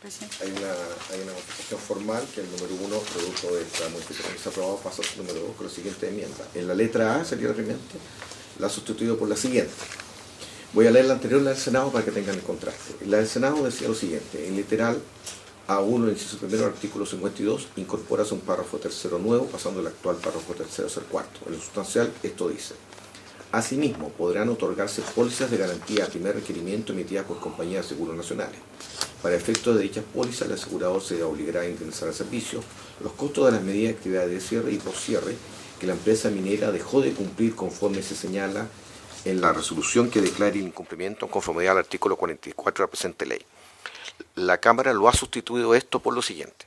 presidente. Hay una modificación formal que el número 1, producto de esta modificación que se ha aprobado, pasa al número 2 con la siguiente enmienda. En la letra A, señoramente, la ha sustituido por la siguiente. Voy a leer la anterior, la del Senado, para que tengan el contraste. La del Senado decía lo siguiente: en literal A1, inciso primero, artículo 52, incorporase un párrafo tercero nuevo, pasando el actual párrafo tercero a ser cuarto. En lo sustancial, esto dice: asimismo, podrán otorgarse pólizas de garantía a primer requerimiento emitidas por compañías de seguros nacionales. Para efectos de dichas pólizas, el asegurador se obligará a indemnizar el servicio los costos de las medidas de actividad de cierre y poscierre que la empresa minera dejó de cumplir, conforme se señala en la resolución que declare el incumplimiento en conformidad al artículo 44 de la presente ley. La Cámara lo ha sustituido esto por lo siguiente: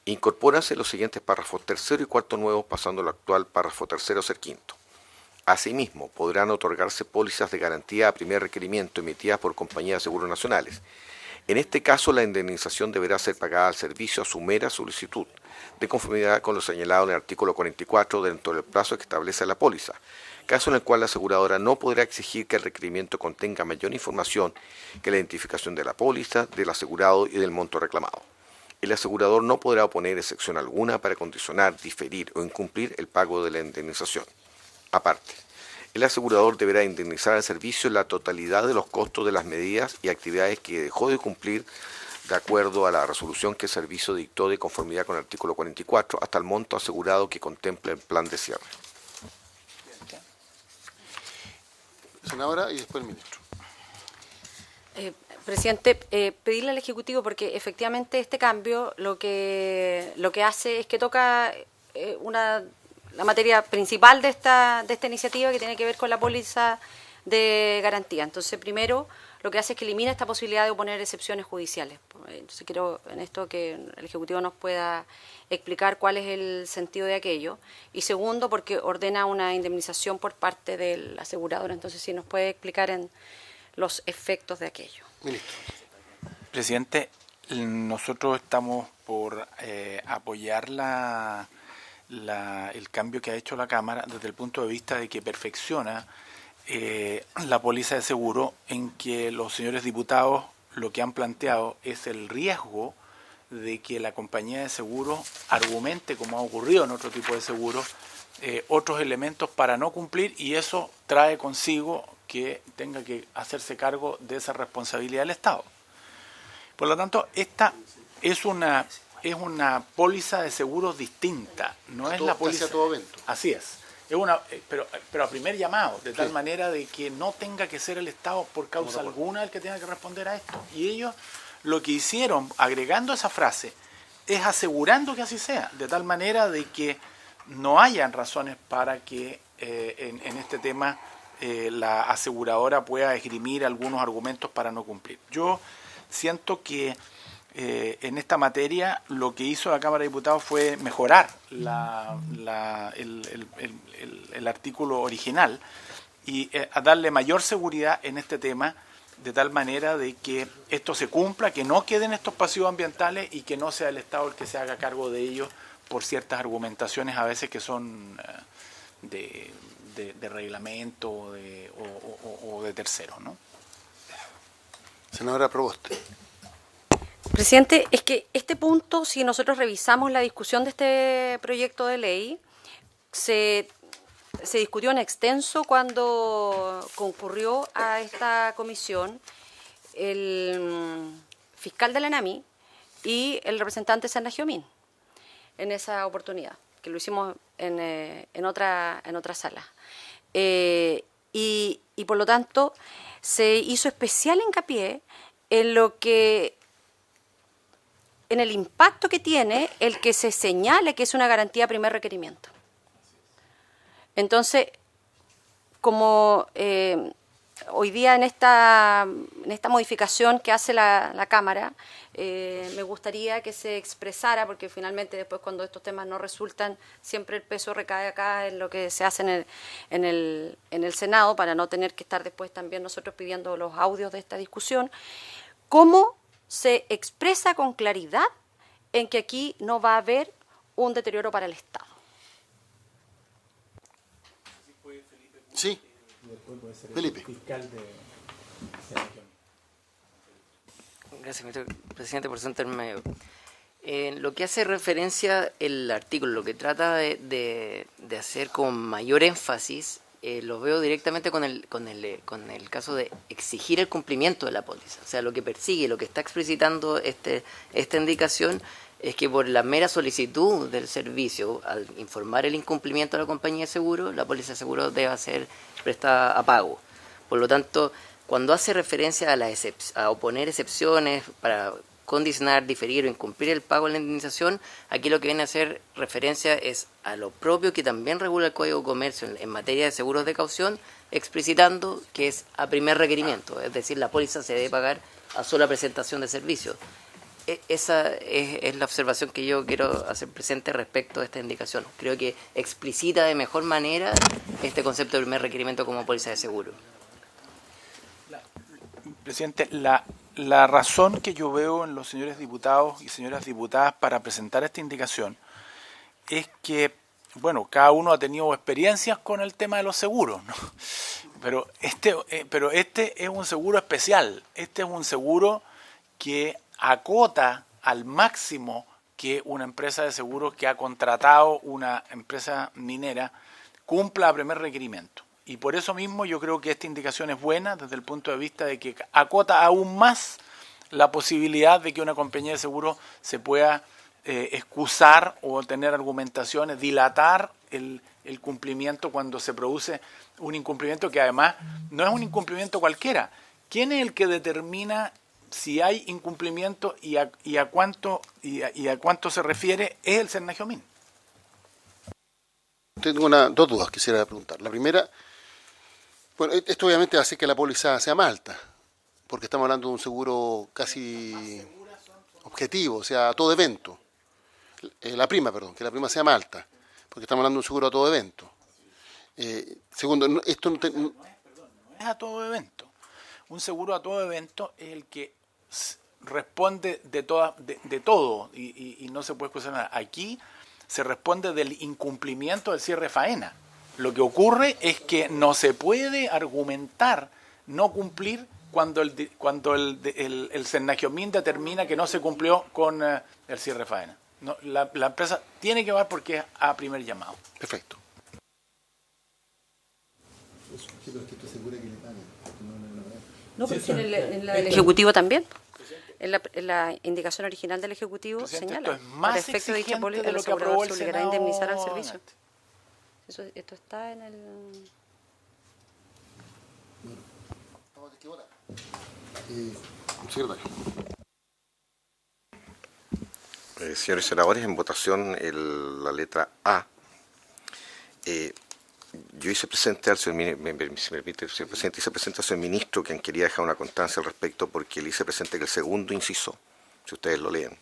incorpóranse los siguientes párrafos tercero y cuarto nuevos, pasando el actual párrafo tercero a ser quinto. Asimismo, podrán otorgarse pólizas de garantía a primer requerimiento emitidas por compañías de seguros nacionales. En este caso, la indemnización deberá ser pagada al servicio a su mera solicitud, de conformidad con lo señalado en el artículo 44 dentro del plazo que establece la póliza, caso en el cual la aseguradora no podrá exigir que el requerimiento contenga mayor información que la identificación de la póliza, del asegurado y del monto reclamado. El asegurador no podrá oponer excepción alguna para condicionar, diferir o incumplir el pago de la indemnización. Aparte, el asegurador deberá indemnizar al servicio la totalidad de los costos de las medidas y actividades que dejó de cumplir de acuerdo a la resolución que el servicio dictó de conformidad con el artículo 44 hasta el monto asegurado que contempla el plan de cierre.
Senadora y después el ministro.
Presidente, pedirle al Ejecutivo, porque efectivamente este cambio lo que hace es que toca la materia principal de esta iniciativa, que tiene que ver con la póliza de garantía. Entonces, primero, lo que hace es que elimina esta posibilidad de oponer excepciones judiciales. Entonces, quiero en esto que el Ejecutivo nos pueda explicar cuál es el sentido de aquello. Y segundo, porque ordena una indemnización por parte del asegurador. Entonces, si nos puede explicar en los efectos de aquello.
Ministro.
Presidente, nosotros estamos por apoyar el cambio que ha hecho la Cámara desde el punto de vista de que perfecciona la póliza de seguro, en que los señores diputados lo que han planteado es el riesgo de que la compañía de seguros argumente, como ha ocurrido en otro tipo de seguros, otros elementos para no cumplir, y eso trae consigo que tenga que hacerse cargo de esa responsabilidad del Estado. Por lo tanto, esta es una póliza de seguros distinta, no es la póliza
hacia todo evento.
Así es. Es pero a primer llamado, de tal manera de que no tenga que ser el Estado por causa alguna el que tenga que responder a esto. Y ellos lo que hicieron, agregando esa frase, es asegurando que así sea, de tal manera de que no hayan razones para que en este tema la aseguradora pueda esgrimir algunos argumentos para no cumplir. Yo siento que en esta materia lo que hizo la Cámara de Diputados fue mejorar el artículo original y a darle mayor seguridad en este tema, de tal manera de que esto se cumpla, que no queden estos pasivos ambientales y que no sea el Estado el que se haga cargo de ellos por ciertas argumentaciones a veces que son de reglamento o de terceros, ¿no?
Senadora Proboste.
Presidente, es que este punto, si nosotros revisamos la discusión de este proyecto de ley, se discutió en extenso cuando concurrió a esta comisión el fiscal de la ENAMI y el representante Serna Giomín en esa oportunidad, que lo hicimos en otra sala. Y por lo tanto se hizo especial hincapié en el impacto que tiene el que se señale que es una garantía a primer requerimiento. Entonces, como hoy día en esta modificación que hace la Cámara, me gustaría que se expresara, porque finalmente después cuando estos temas no resultan, siempre el peso recae acá en lo que se hace en el Senado, para no tener que estar después también nosotros pidiendo los audios de esta discusión. ¿Cómo se expresa con claridad en que aquí no va a haber un deterioro para el Estado?
Sí. Felipe.
Gracias, presidente, por sentarme. Lo que hace referencia el artículo, lo que trata de hacer con mayor énfasis, lo veo directamente con el caso de exigir el cumplimiento de la póliza. O sea, lo que persigue, lo que está explicitando esta indicación es que por la mera solicitud del servicio, al informar el incumplimiento a la compañía de seguro, la póliza de seguro debe ser prestada a pago. Por lo tanto, cuando hace referencia a oponer excepciones para condicionar, diferir o incumplir el pago de la indemnización, aquí lo que viene a hacer referencia es a lo propio que también regula el Código de Comercio en materia de seguros de caución, explicitando que es a primer requerimiento, es decir, la póliza se debe pagar a sola presentación de servicios. Esa es la observación que yo quiero hacer presente respecto a esta indicación. Creo que explicita de mejor manera este concepto de primer requerimiento como póliza de seguro.
Presidente, la la razón que yo veo en los señores diputados y señoras diputadas para presentar esta indicación es que, bueno, cada uno ha tenido experiencias con el tema de los seguros, ¿no? Pero este es un seguro especial. Este es un seguro que acota al máximo que una empresa de seguros que ha contratado una empresa minera cumpla a primer requerimiento. Y por eso mismo yo creo que esta indicación es buena desde el punto de vista de que acota aún más la posibilidad de que una compañía de seguros se pueda excusar o tener argumentaciones, dilatar el cumplimiento cuando se produce un incumplimiento que además no es un incumplimiento cualquiera. ¿Quién es el que determina si hay incumplimiento y a cuánto se refiere? Es el Sernagiomin.
Tengo dos dudas que quisiera preguntar. La primera, bueno, esto obviamente hace que la póliza sea más alta, porque estamos hablando de un seguro casi objetivo, o sea, a todo evento. Que la prima sea más alta, porque estamos hablando de un seguro a todo evento. Segundo, esto
no es a todo evento. Un seguro a todo evento es el que responde de todo y no se puede excusar nada. Aquí se responde del incumplimiento del cierre de faena. Lo que ocurre es que no se puede argumentar no cumplir cuando el Sernagiomin determina que no se cumplió con el cierre de faena. No, la empresa tiene que pagar porque es a primer llamado.
Perfecto.
No, pero en la del Ejecutivo también. En la indicación original del Ejecutivo señala,
para efecto de dicha póliza, el asegurador se obligará a indemnizar al servicio.
Esto está en el...
Señores senadores, en votación la letra A. Yo hice presente al señor, si me permite, señor presidente, hice presente al señor ministro, quien quería dejar una constancia al respecto, porque le hice presente que el segundo inciso, si ustedes lo leen,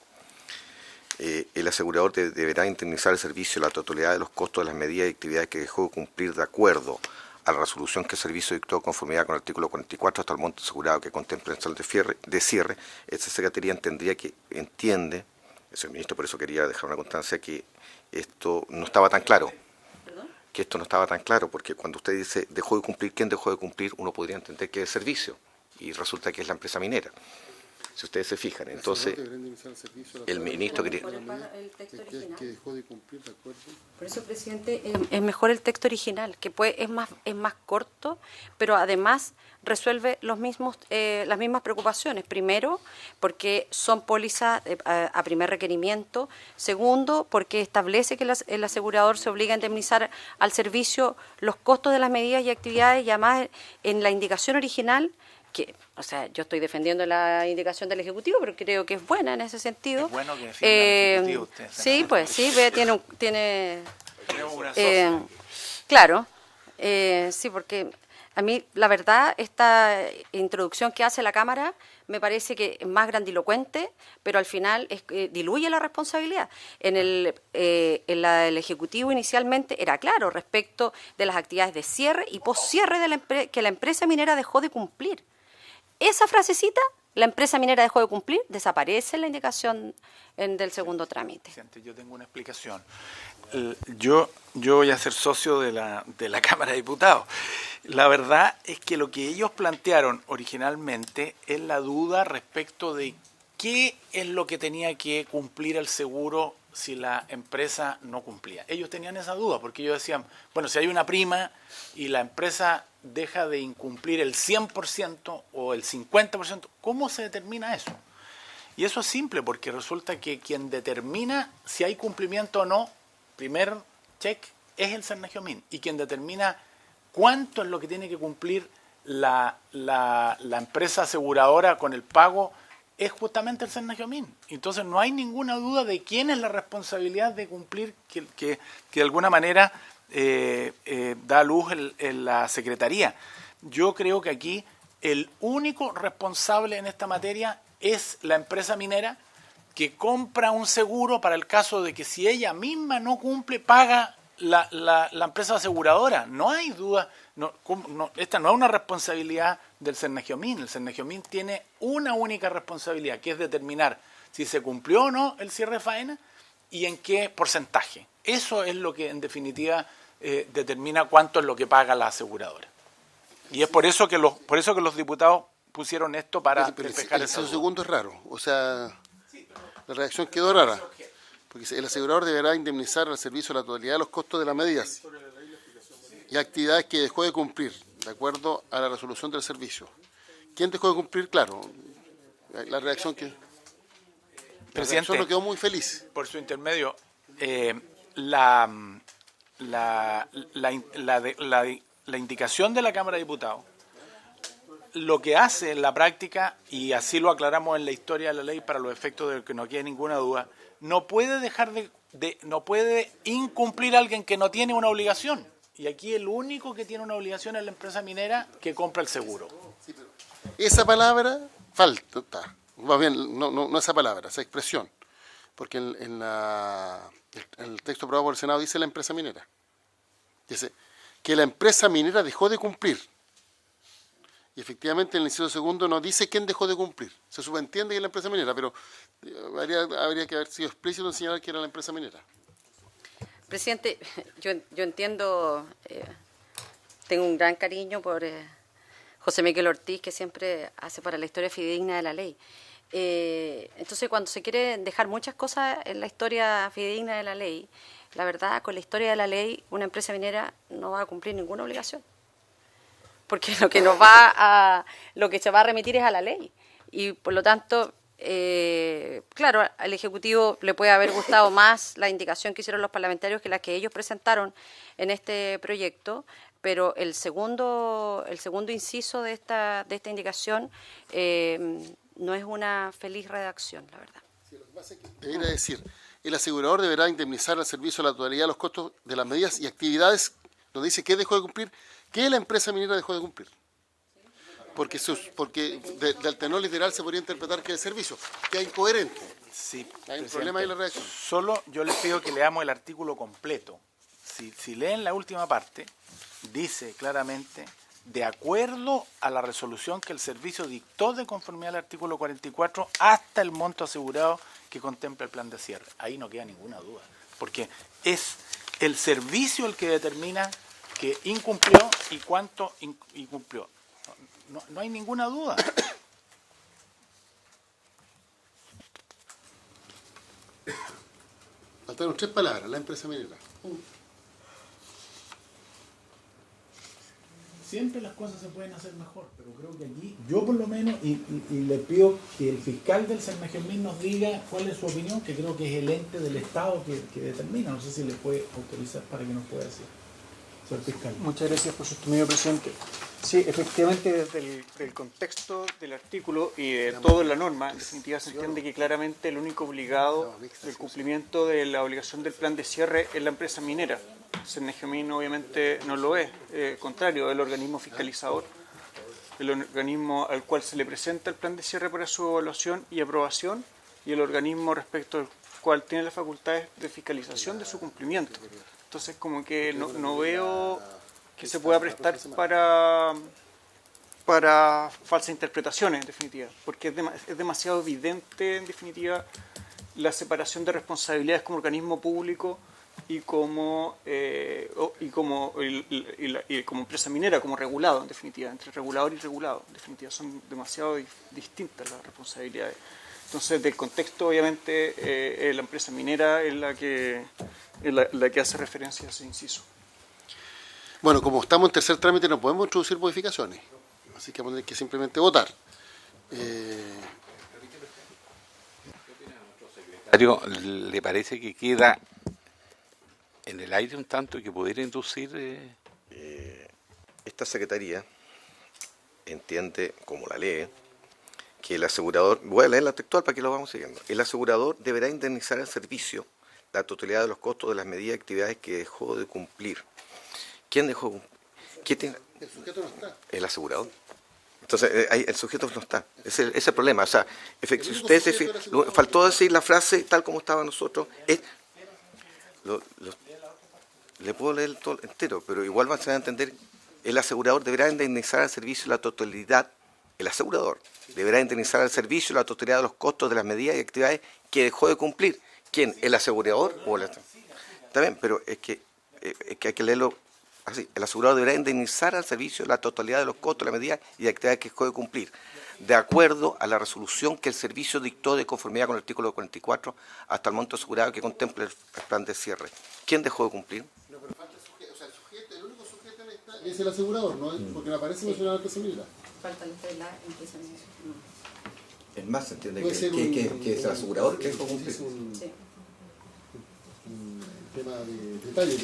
el asegurador deberá indemnizar el servicio la totalidad de los costos de las medidas y actividades que dejó de cumplir de acuerdo a la resolución que el servicio dictó de conformidad con el artículo 44 hasta el monto asegurado que contempla el saldo de cierre. Esta secretaría entiende, el señor ministro por eso quería dejar una constancia, que esto no estaba tan claro. Que esto no estaba tan claro, porque cuando usted dice dejó de cumplir, ¿quién dejó de cumplir? Uno podría entender que es el servicio, y resulta que es la empresa minera. Si ustedes se fijan, entonces el ministro quería...
que dejó de cumplir, ¿de acuerdo?
Por eso, presidente, es mejor el texto original, que es más corto, pero además resuelve las mismas preocupaciones. Primero, porque son pólizas a primer requerimiento. Segundo, porque establece que el asegurador se obliga a indemnizar al servicio los costos de las medidas y actividades, y además en la indicación original, o sea, yo estoy defendiendo la indicación del Ejecutivo, pero creo que es buena en ese sentido.
Es bueno que defienda el Ejecutivo usted.
Sí, pues sí, tiene
una socia.
Claro, sí, porque a mí, la verdad, esta introducción que hace la Cámara me parece que es más grandilocuente, pero al final diluye la responsabilidad. En la del Ejecutivo inicialmente era claro respecto de las actividades de cierre y poscierre que la empresa minera dejó de cumplir. Esa frasecita, la empresa minera dejó de cumplir, desaparece en la indicación del segundo trámite.
Yo tengo una explicación. Yo voy a ser socio de la Cámara de Diputados. La verdad es que lo que ellos plantearon originalmente es la duda respecto de qué es lo que tenía que cumplir el seguro si la empresa no cumplía. Ellos tenían esa duda porque ellos decían, bueno, si hay una prima y la empresa deja de incumplir el 100% o el 50%, ¿cómo se determina eso? Y eso es simple, porque resulta que quien determina si hay cumplimiento o no, primer check, es el Sernagiomin, y quien determina cuánto es lo que tiene que cumplir la empresa aseguradora con el pago es justamente el Sernagiomin. Entonces no hay ninguna duda de quién es la responsabilidad de cumplir, que de alguna manera da luz en la Secretaría. Yo creo que aquí el único responsable en esta materia es la empresa minera, que compra un seguro para el caso de que si ella misma no cumple, paga la empresa aseguradora. No hay duda esta no es una responsabilidad del Cernagiomín. El Cernagiomín tiene una única responsabilidad, que es determinar si se cumplió o no el cierre de faena y en qué porcentaje. Eso es lo que en definitiva determina cuánto es lo que paga la aseguradora. Y es por eso que los diputados pusieron esto para despejar esa duda.
segundo es raro, o sea, la reacción quedó rara, porque el asegurador deberá indemnizar al servicio la totalidad de los costos de las medidas y actividades que dejó de cumplir, de acuerdo a la resolución del servicio. ¿Quién dejó de cumplir? Claro, la reacción que...
Presidente,
no quedó muy feliz.
Por su intermedio, la indicación de la Cámara de Diputados, lo que hace en la práctica, y así lo aclaramos en la historia de la ley para los efectos de que no quede ninguna duda, no puede no puede incumplir a alguien que no tiene una obligación. Y aquí el único que tiene una obligación es la empresa minera que compra el seguro.
Esa palabra falta, más bien, no esa palabra, esa expresión, porque en el texto aprobado por el Senado dice la empresa minera. Dice que la empresa minera dejó de cumplir. Y efectivamente en el inciso segundo no dice quién dejó de cumplir. Se subentiende que es la empresa minera, pero habría que haber sido explícito en señalar que era la empresa minera.
Presidente, yo entiendo, tengo un gran cariño por José Miguel Ortiz, que siempre hace para la historia fidedigna de la ley. Entonces, cuando se quiere dejar muchas cosas en la historia fidedigna de la ley, la verdad, con la historia de la ley, una empresa minera no va a cumplir ninguna obligación. Porque lo que se va a remitir es a la ley. Y por lo tanto, claro, al Ejecutivo le puede haber gustado más la indicación que hicieron los parlamentarios que la que ellos presentaron en este proyecto, pero el segundo inciso de esta indicación no es una feliz redacción, la verdad.
Sí, lo que pasa es que debería decir, el asegurador deberá indemnizar al servicio la totalidad de los costos de las medidas y actividades, donde dice que dejó de cumplir, que la empresa minera dejó de cumplir. Porque del tenor literal se podría interpretar que es servicio, que es incoherente.
Sí,
hay un problema ahí en la reacción.
Solo yo les pido que leamos el artículo completo. Si leen la última parte, dice claramente, de acuerdo a la resolución que el servicio dictó de conformidad al artículo 44, hasta el monto asegurado que contempla el plan de cierre. Ahí no queda ninguna duda, porque es el servicio el que determina que incumplió y cuánto incumplió. No hay ninguna duda.
Faltaron 3 palabras, la empresa minera.
Siempre las cosas se pueden hacer mejor, pero creo que aquí, yo por lo menos, y le pido que el fiscal del Cernagiomín nos diga cuál es su opinión, que creo que es el ente del Estado que determina. No sé si le puede autorizar para que nos pueda decir. Señor fiscal.
Muchas gracias por su estimado presidente. Sí, efectivamente, desde el contexto del artículo y de toda la norma, en definitiva se entiende que claramente el único obligado del cumplimiento de la obligación del plan de cierre es la empresa minera. Cernagiomín obviamente no lo es, contrario, es el organismo fiscalizador, el organismo al cual se le presenta el plan de cierre para su evaluación y aprobación, y el organismo respecto al cual tiene las facultades de fiscalización de su cumplimiento. Entonces, como que no veo que se pueda prestar para falsas interpretaciones, en definitiva, porque es demasiado evidente, en definitiva, la separación de responsabilidades como organismo público y como empresa minera, como regulado, en definitiva, entre regulador y regulado. En definitiva, son demasiado distintas las responsabilidades. Entonces, del contexto, obviamente, la empresa minera es la que hace referencia a ese inciso.
Bueno, como estamos en tercer trámite no podemos introducir modificaciones, así que vamos a tener que simplemente votar.
¿Le parece que queda en el aire un tanto y que pudiera inducir?
Esta Secretaría entiende, como la lee, que el asegurador, voy a leer la textual para que lo vamos siguiendo, el asegurador deberá indemnizar al servicio la totalidad de los costos de las medidas y actividades que dejó de cumplir. ¿Quién dejó de cumplir?
El sujeto no está.
El asegurador. Entonces, el sujeto no está. Ese es el problema. O sea, si ustedes faltó decir la frase tal como estaba nosotros. Le puedo leer todo entero, pero igual van a entender el asegurador deberá indemnizar al servicio la totalidad, el asegurador deberá indemnizar al servicio la totalidad de los costos de las medidas y actividades que dejó de cumplir. ¿Quién? ¿El asegurador o el? Está bien, pero es que hay que leerlo así. El asegurador deberá indemnizar al servicio la totalidad de los costos de las medidas y actividades que dejó de cumplir, de acuerdo a la resolución que el servicio dictó de conformidad con el artículo 44 hasta el monto asegurado que contemple el plan de cierre. ¿Quién dejó de cumplir?
No, pero falta el sujeto, o sea, el único sujeto en esta es el asegurador, ¿no? Porque no aparece mencionado la empresa minera.
Falta la empresa minera.
Es más, se entiende
que
es el asegurador que dejó de cumplir.
Es un tema de detalle,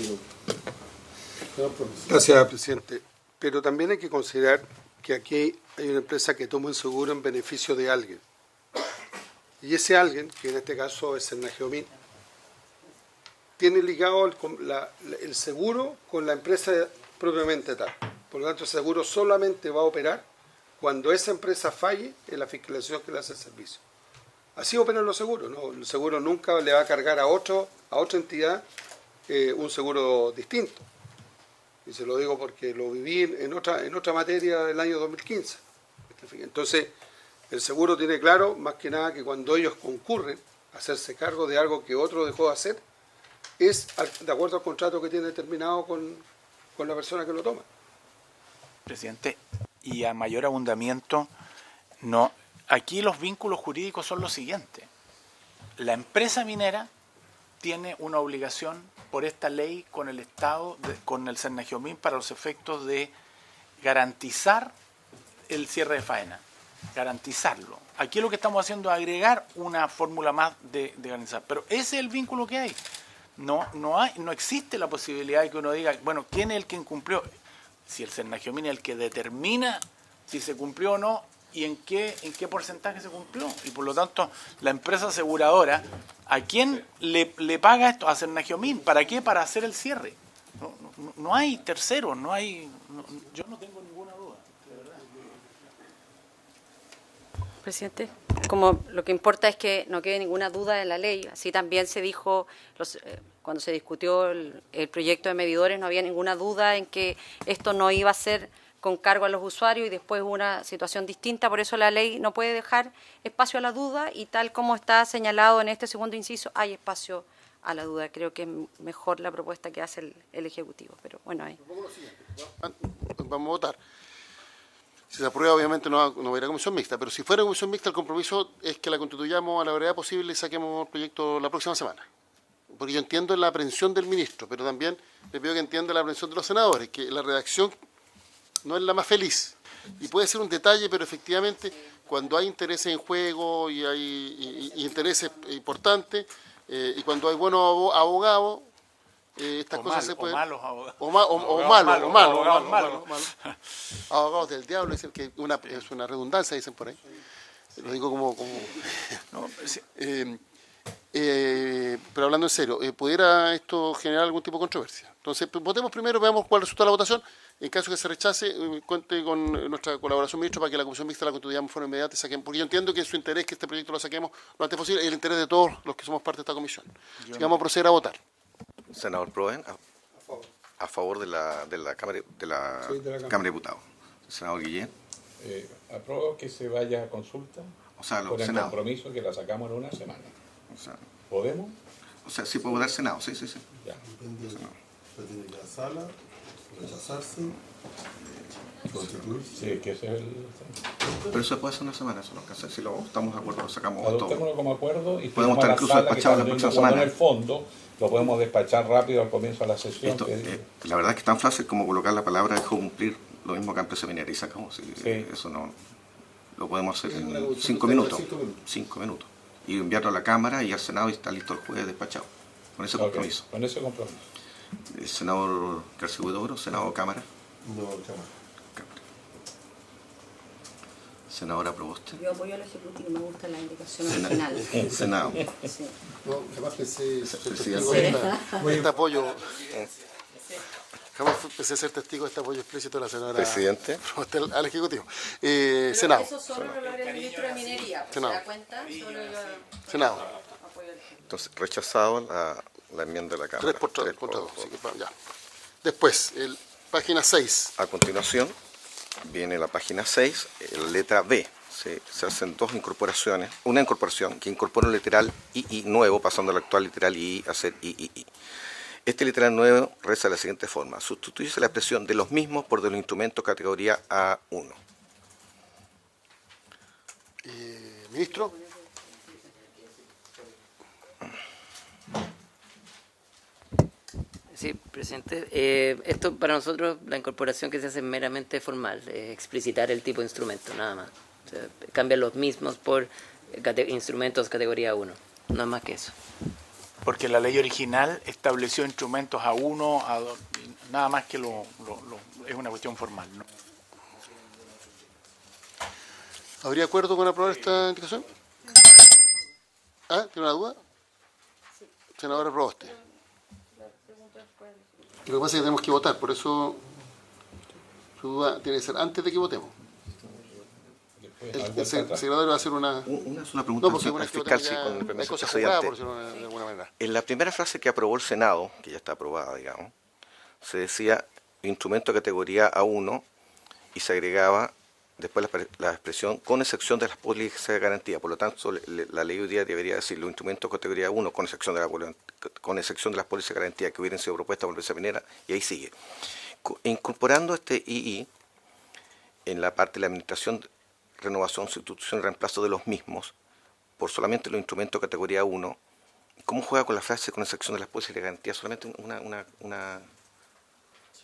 pero
Gracias, presidente. Pero también hay que considerar que aquí hay una empresa que toma un seguro en beneficio de alguien. Y ese alguien, que en este caso es el Nageomín, tiene ligado el seguro con la empresa propiamente tal. Por lo tanto, el seguro solamente va a operar cuando esa empresa falle en la fiscalización que le hace el servicio. Así operan los seguros, ¿no? El seguro nunca le va a cargar a otra entidad un seguro distinto. Y se lo digo porque lo viví en otra materia del año 2015. Entonces, el seguro tiene claro, más que nada, que cuando ellos concurren a hacerse cargo de algo que otro dejó de hacer, es de acuerdo al contrato que tiene determinado con la persona que lo toma.
Presidente, y a mayor abundamiento, no. Aquí los vínculos jurídicos son los siguientes. La empresa minera tiene una obligación por esta ley con el Estado, con el Cernagiomín, para los efectos de garantizar el cierre de faena, garantizarlo. Aquí lo que estamos haciendo es agregar una fórmula más de garantizar, pero ese es el vínculo que hay. No existe la posibilidad de que uno diga, bueno, ¿quién es el que incumplió? Si el Cernagiomín es el que determina si se cumplió o no y en qué porcentaje se cumplió. Y por lo tanto, la empresa aseguradora, ¿a quién le paga esto? A Cernagiomín. ¿Para qué? Para hacer el cierre. No hay terceros, yo no tengo ninguna duda, de verdad.
Presidente, como lo que importa es que no quede ninguna duda en la ley, así también se dijo cuando se discutió el proyecto de medidores, no había ninguna duda en que esto no iba a ser con cargo a los usuarios y después una situación distinta, por eso la ley no puede dejar espacio a la duda y tal como está señalado en este segundo inciso, hay espacio a la duda. Creo que es mejor la propuesta que hace el Ejecutivo, pero bueno, ahí.
Vamos a votar. Si se aprueba, obviamente no va a ir a comisión mixta, pero si fuera comisión mixta, el compromiso es que la constituyamos a la brevedad posible y saquemos el proyecto la próxima semana. Porque yo entiendo la aprehensión del ministro, pero también le pido que entienda la aprehensión de los senadores, que la redacción no es la más feliz. Y puede ser un detalle, pero efectivamente, cuando hay intereses en juego y hay intereses importantes, y cuando hay buenos abogados, estas cosas se pueden...
malos abogados.
Malos. Abogados del diablo, dicen que es una redundancia, dicen por ahí. Lo digo como...
No, sí.
Pero hablando en serio, ¿pudiera esto generar algún tipo de controversia? Entonces, votemos primero, veamos cuál resulta la votación. En caso que se rechace, cuente con nuestra colaboración, ministro, para que la comisión mixta la constituyamos de forma inmediata y saquemos, porque yo entiendo que su interés es que este proyecto lo saquemos lo antes posible y el interés de todos los que somos parte de esta comisión. Así que vamos a proceder a votar.
Senador Proven, a favor de la Cámara de Diputados. Senador Guillén.
Apruebo que se vaya a consulta con el compromiso que la sacamos en una semana. ¿Podemos?
O sea, sí puede votar Senado, sí.
Ya.
Tiene que la sala, rechazarse, constituirse.
Sí, que ese es el...
Pero eso puede ser una semana, eso no que hacer. Si lo estamos de acuerdo, lo sacamos
adoptémoslo
todo.
como acuerdo y
podemos estar incluso despachados la próxima semana.
En el fondo lo podemos despachar rápido al comienzo de la sesión.
Esto, la verdad es que es tan fácil como colocar la palabra dejó cumplir lo mismo que empresa minera y sacamos. Eso no lo podemos hacer en 5 minutos. 5 minutos. Y enviarlo a la Cámara y al Senado y está listo el jueves despachado. Con ese compromiso.
Con ese compromiso.
Senador García Huidobro, Senado Cámara.
No, Cámara.
Senadora Proboste.
Yo apoyo al Ejecutivo, me gusta la indicación original.
Senado.
Sí.
No, jamás pensé este apoyo. Jamás pensé ser testigo de este apoyo explícito de la senadora
Presidente.
Al Ejecutivo. Senado.
Eso solo lo logra el ministro de Minería, ¿se da cuenta?
Senado.
Entonces, rechazado la enmienda de la Cámara.
3 por 2. Ya. Después, Página 6.
A continuación, viene la página 6, letra B. Se hacen dos incorporaciones. Una incorporación que incorpora un literal II nuevo, pasando al actual literal II a ser III. Este literal nuevo reza de la siguiente forma. Sustituirse la expresión de los mismos por de los instrumentos categoría A1.
Ministro.
Sí, presidente. Esto para nosotros, la incorporación que se hace es meramente formal, explicitar el tipo de instrumento, nada más. O sea, cambian los mismos por instrumentos categoría 1, no más que eso.
Porque la ley original estableció instrumentos A1, A2, nada más que es una cuestión formal, ¿no?
¿Habría acuerdo con aprobar esta indicación? ¿Ah? ¿Tiene una duda? Senadora Proboste. Lo que pasa es que tenemos que votar, por eso su duda tiene que ser antes de que votemos. El secretario va a hacer una
sola pregunta
al
fiscal, sí, con el permiso del presidente.
por decirlo de alguna manera.
En la primera frase que aprobó el Senado, que ya está aprobada, digamos, se decía instrumento de categoría A1 y se agregaba después la expresión con excepción de las pólizas de garantía. Por lo tanto, la ley hoy día debería decir los instrumentos de categoría 1 con excepción de las pólizas de garantía que hubieran sido propuestas por la empresa minera, y ahí sigue. Incorporando este II en la parte de la administración, renovación, sustitución y reemplazo de los mismos por solamente los instrumentos de categoría 1, ¿cómo juega con la frase con excepción de las pólizas de garantía? Solamente una...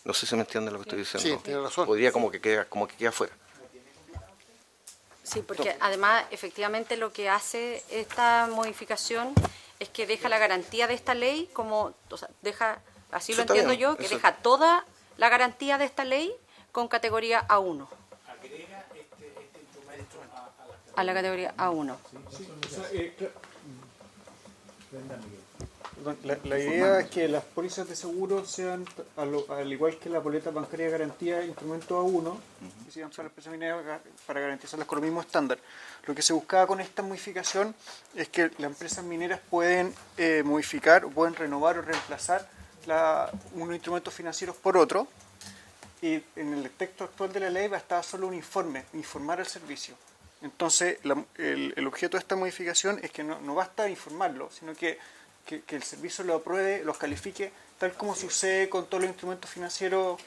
No sé si me entienden lo que estoy diciendo.
Sí, tiene razón.
Podría como que queda fuera.
Sí, porque además, efectivamente, lo que hace esta modificación es que deja la garantía de esta ley como, o sea, deja, así lo entiendo yo, que deja toda la garantía de esta ley con categoría A1.
Agrega este instrumento
A la categoría A1.
La idea es que las pólizas de seguro sean, al igual que la boleta bancaria de garantía, instrumento A1, que se para la empresa minera para garantizarlas con los mismos estándares. Lo que se buscaba con esta modificación es que las empresas mineras pueden modificar, o pueden renovar o reemplazar unos instrumentos financieros por otro, y en el texto actual de la ley bastaba solo un informe, informar al servicio. Entonces, el objeto de esta modificación es que no basta informarlo, sino que el servicio lo apruebe, los califique, tal como sucede con todos los instrumentos financieros,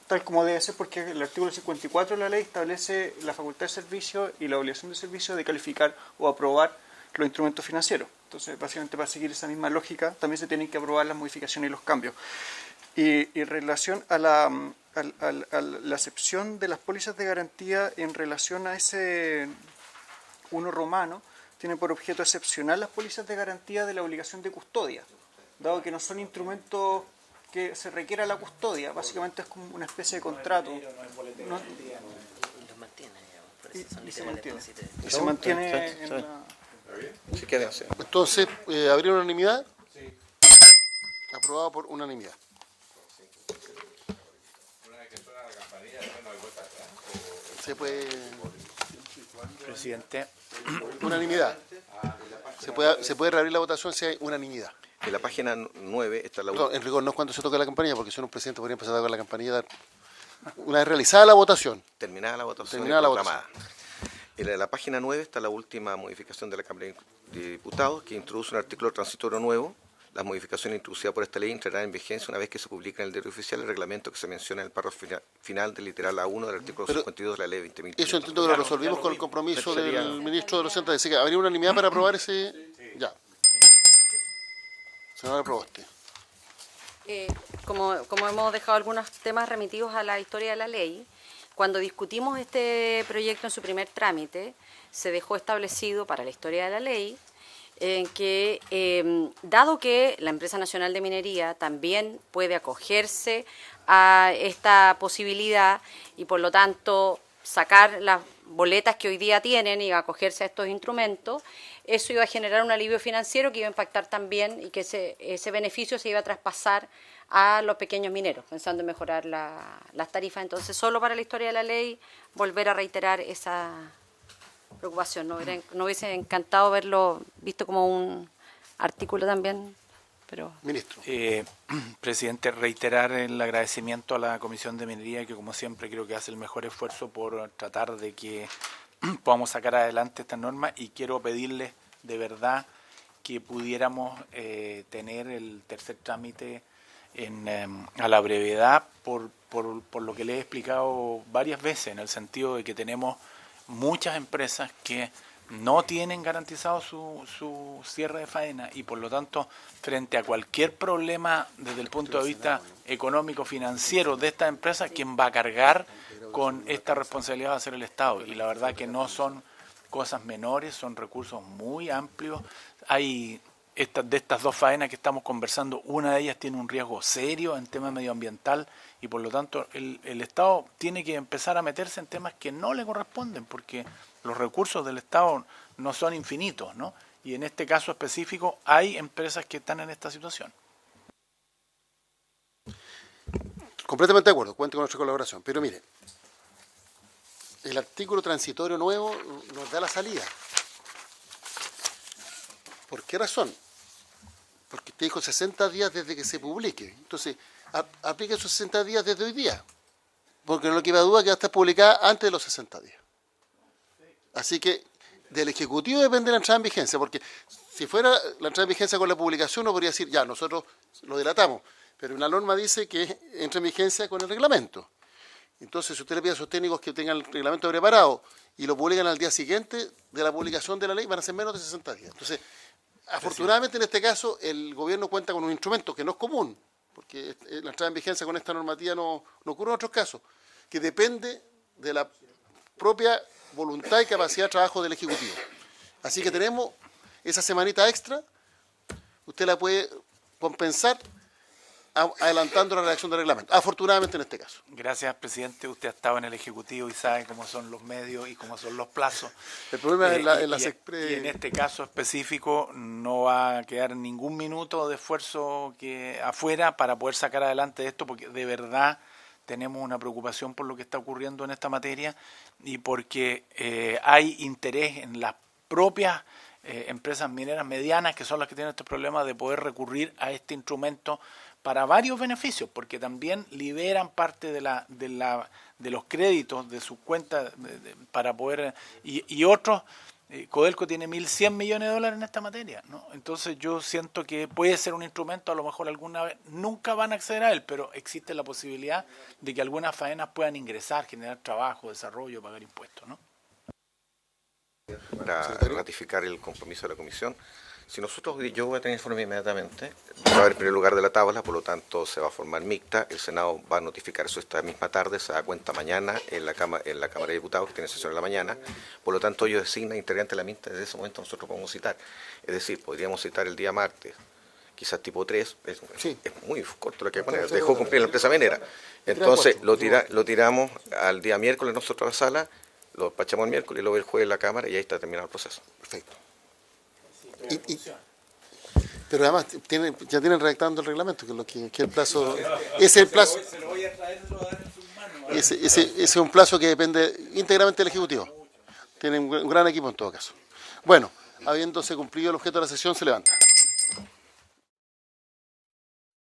tal como debe ser, porque el artículo 54 de la ley establece la facultad de servicio y la obligación de servicio de calificar o aprobar los instrumentos financieros. Entonces, básicamente, para seguir esa misma lógica, también se tienen que aprobar las modificaciones y los cambios. Y en relación a la acepción de las pólizas de garantía en relación a ese 1 romano, tiene por objeto excepcionar las pólizas de garantía de la obligación de custodia, dado que no son instrumentos que se requiera la custodia, básicamente es como una especie de contrato. Y se mantiene en la...
Entonces, ¿habría unanimidad? Sí. Aprobado por unanimidad.
Una vez que suena la campanilla, no hay vuelta atrás.
Se puede...
Presidente.
Unanimidad. Se puede reabrir la votación si hay unanimidad.
En la página 9 está la...
No, en rigor no es cuando se toca la campanilla, porque si no un presidente podría empezar a tocar la campanilla. Una vez realizada la votación.
Terminada la votación. En la página 9 está la última modificación de la Cámara de Diputados, que introduce un artículo transitorio nuevo. Las modificaciones introducidas por esta ley entrarán en vigencia una vez que se publica en el diario oficial el reglamento que se menciona en el párrafo final del literal A1 del artículo 52 de la ley 20.000.
Eso entiendo que lo resolvimos con el compromiso del ministro de los Centros. Así que habría unanimidad para aprobar ese... Ya. Senadora Proboste.
Como hemos dejado algunos temas remitidos a la historia de la ley, cuando discutimos este proyecto en su primer trámite, se dejó establecido para la historia de la ley en que, dado que la Empresa Nacional de Minería también puede acogerse a esta posibilidad y por lo tanto sacar las boletas que hoy día tienen y acogerse a estos instrumentos, eso iba a generar un alivio financiero que iba a impactar también y que ese beneficio se iba a traspasar a los pequeños mineros, pensando en mejorar las tarifas. Entonces, solo para la historia de la ley, volver a reiterar esa preocupación. No hubiese encantado verlo visto como un artículo también, pero...
Ministro.
Presidente, reiterar el agradecimiento a la Comisión de Minería, que como siempre creo que hace el mejor esfuerzo por tratar de que podamos sacar adelante esta norma, y quiero pedirles de verdad que pudiéramos tener el tercer trámite a la brevedad por lo que le he explicado varias veces, en el sentido de que tenemos muchas empresas que no tienen garantizado su cierre de faena, y por lo tanto, frente a cualquier problema desde el punto de vista económico, financiero de estas empresas, ¿quién va a cargar con esta responsabilidad va a ser el Estado? Y la verdad que no son cosas menores, son recursos muy amplios. Hay de estas dos faenas que estamos conversando, una de ellas tiene un riesgo serio en tema medioambiental, y por lo tanto el Estado tiene que empezar a meterse en temas que no le corresponden, porque los recursos del Estado no son infinitos, ¿no? Y en este caso específico hay empresas que están en esta situación.
Completamente de acuerdo, cuente con nuestra colaboración. Pero mire, el artículo transitorio nuevo nos da la salida. ¿Por qué razón? Porque usted dijo 60 días desde que se publique. Entonces, aplique esos 60 días desde hoy día. Porque no le queda duda que va a estar publicada antes de los 60 días. Así que del Ejecutivo depende la entrada en vigencia, porque si fuera la entrada en vigencia con la publicación, uno podría decir, ya, nosotros lo dilatamos. Pero una norma dice que entra en vigencia con el reglamento. Entonces, si usted le pide a sus técnicos que tengan el reglamento preparado y lo publican al día siguiente de la publicación de la ley, van a ser menos de 60 días. Entonces, afortunadamente en este caso el gobierno cuenta con un instrumento que no es común, porque la entrada en vigencia con esta normativa no ocurre en otros casos, que depende de la propia voluntad y capacidad de trabajo del Ejecutivo. Así que tenemos esa semanita extra, usted la puede compensar adelantando la redacción del reglamento, afortunadamente en este caso.
Gracias, presidente. Usted ha estado en el Ejecutivo y sabe cómo son los medios y cómo son los plazos.
El problema es
y en este caso específico no va a quedar ningún minuto de esfuerzo afuera para poder sacar adelante esto, porque de verdad tenemos una preocupación por lo que está ocurriendo en esta materia, y porque hay interés en las propias empresas mineras medianas, que son las que tienen este problema, de poder recurrir a este instrumento para varios beneficios, porque también liberan parte de los créditos de sus cuentas para poder, y otros. Codelco tiene 1.100 millones de dólares en esta materia, ¿no? Entonces yo siento que puede ser un instrumento, a lo mejor alguna vez, nunca van a acceder a él, pero existe la posibilidad de que algunas faenas puedan ingresar, generar trabajo, desarrollo, pagar impuestos, ¿no?
Para ratificar el compromiso de la Comisión, si nosotros, yo voy a tener informe inmediatamente, va a haber primer lugar de la tabla, por lo tanto se va a formar mixta, el Senado va a notificar eso esta misma tarde, se da cuenta mañana en la Cámara de Diputados, que tiene sesión en la mañana, por lo tanto ellos designan integrante de la mixta, desde ese momento nosotros podemos citar, es decir, podríamos citar el día martes, quizás tipo 3, es muy corto lo que hay que poner, dejó cumplir la empresa minera, entonces lo tiramos al día miércoles nosotros a la sala, lo despachamos el miércoles y luego el jueves en la Cámara y ahí está terminado el proceso.
Perfecto. Pero además ya tienen redactando el reglamento, que el plazo, ese es el plazo. Ese es un plazo que depende íntegramente del Ejecutivo. Tienen un gran equipo en todo caso. Bueno, habiéndose cumplido el objeto de la sesión, se levanta.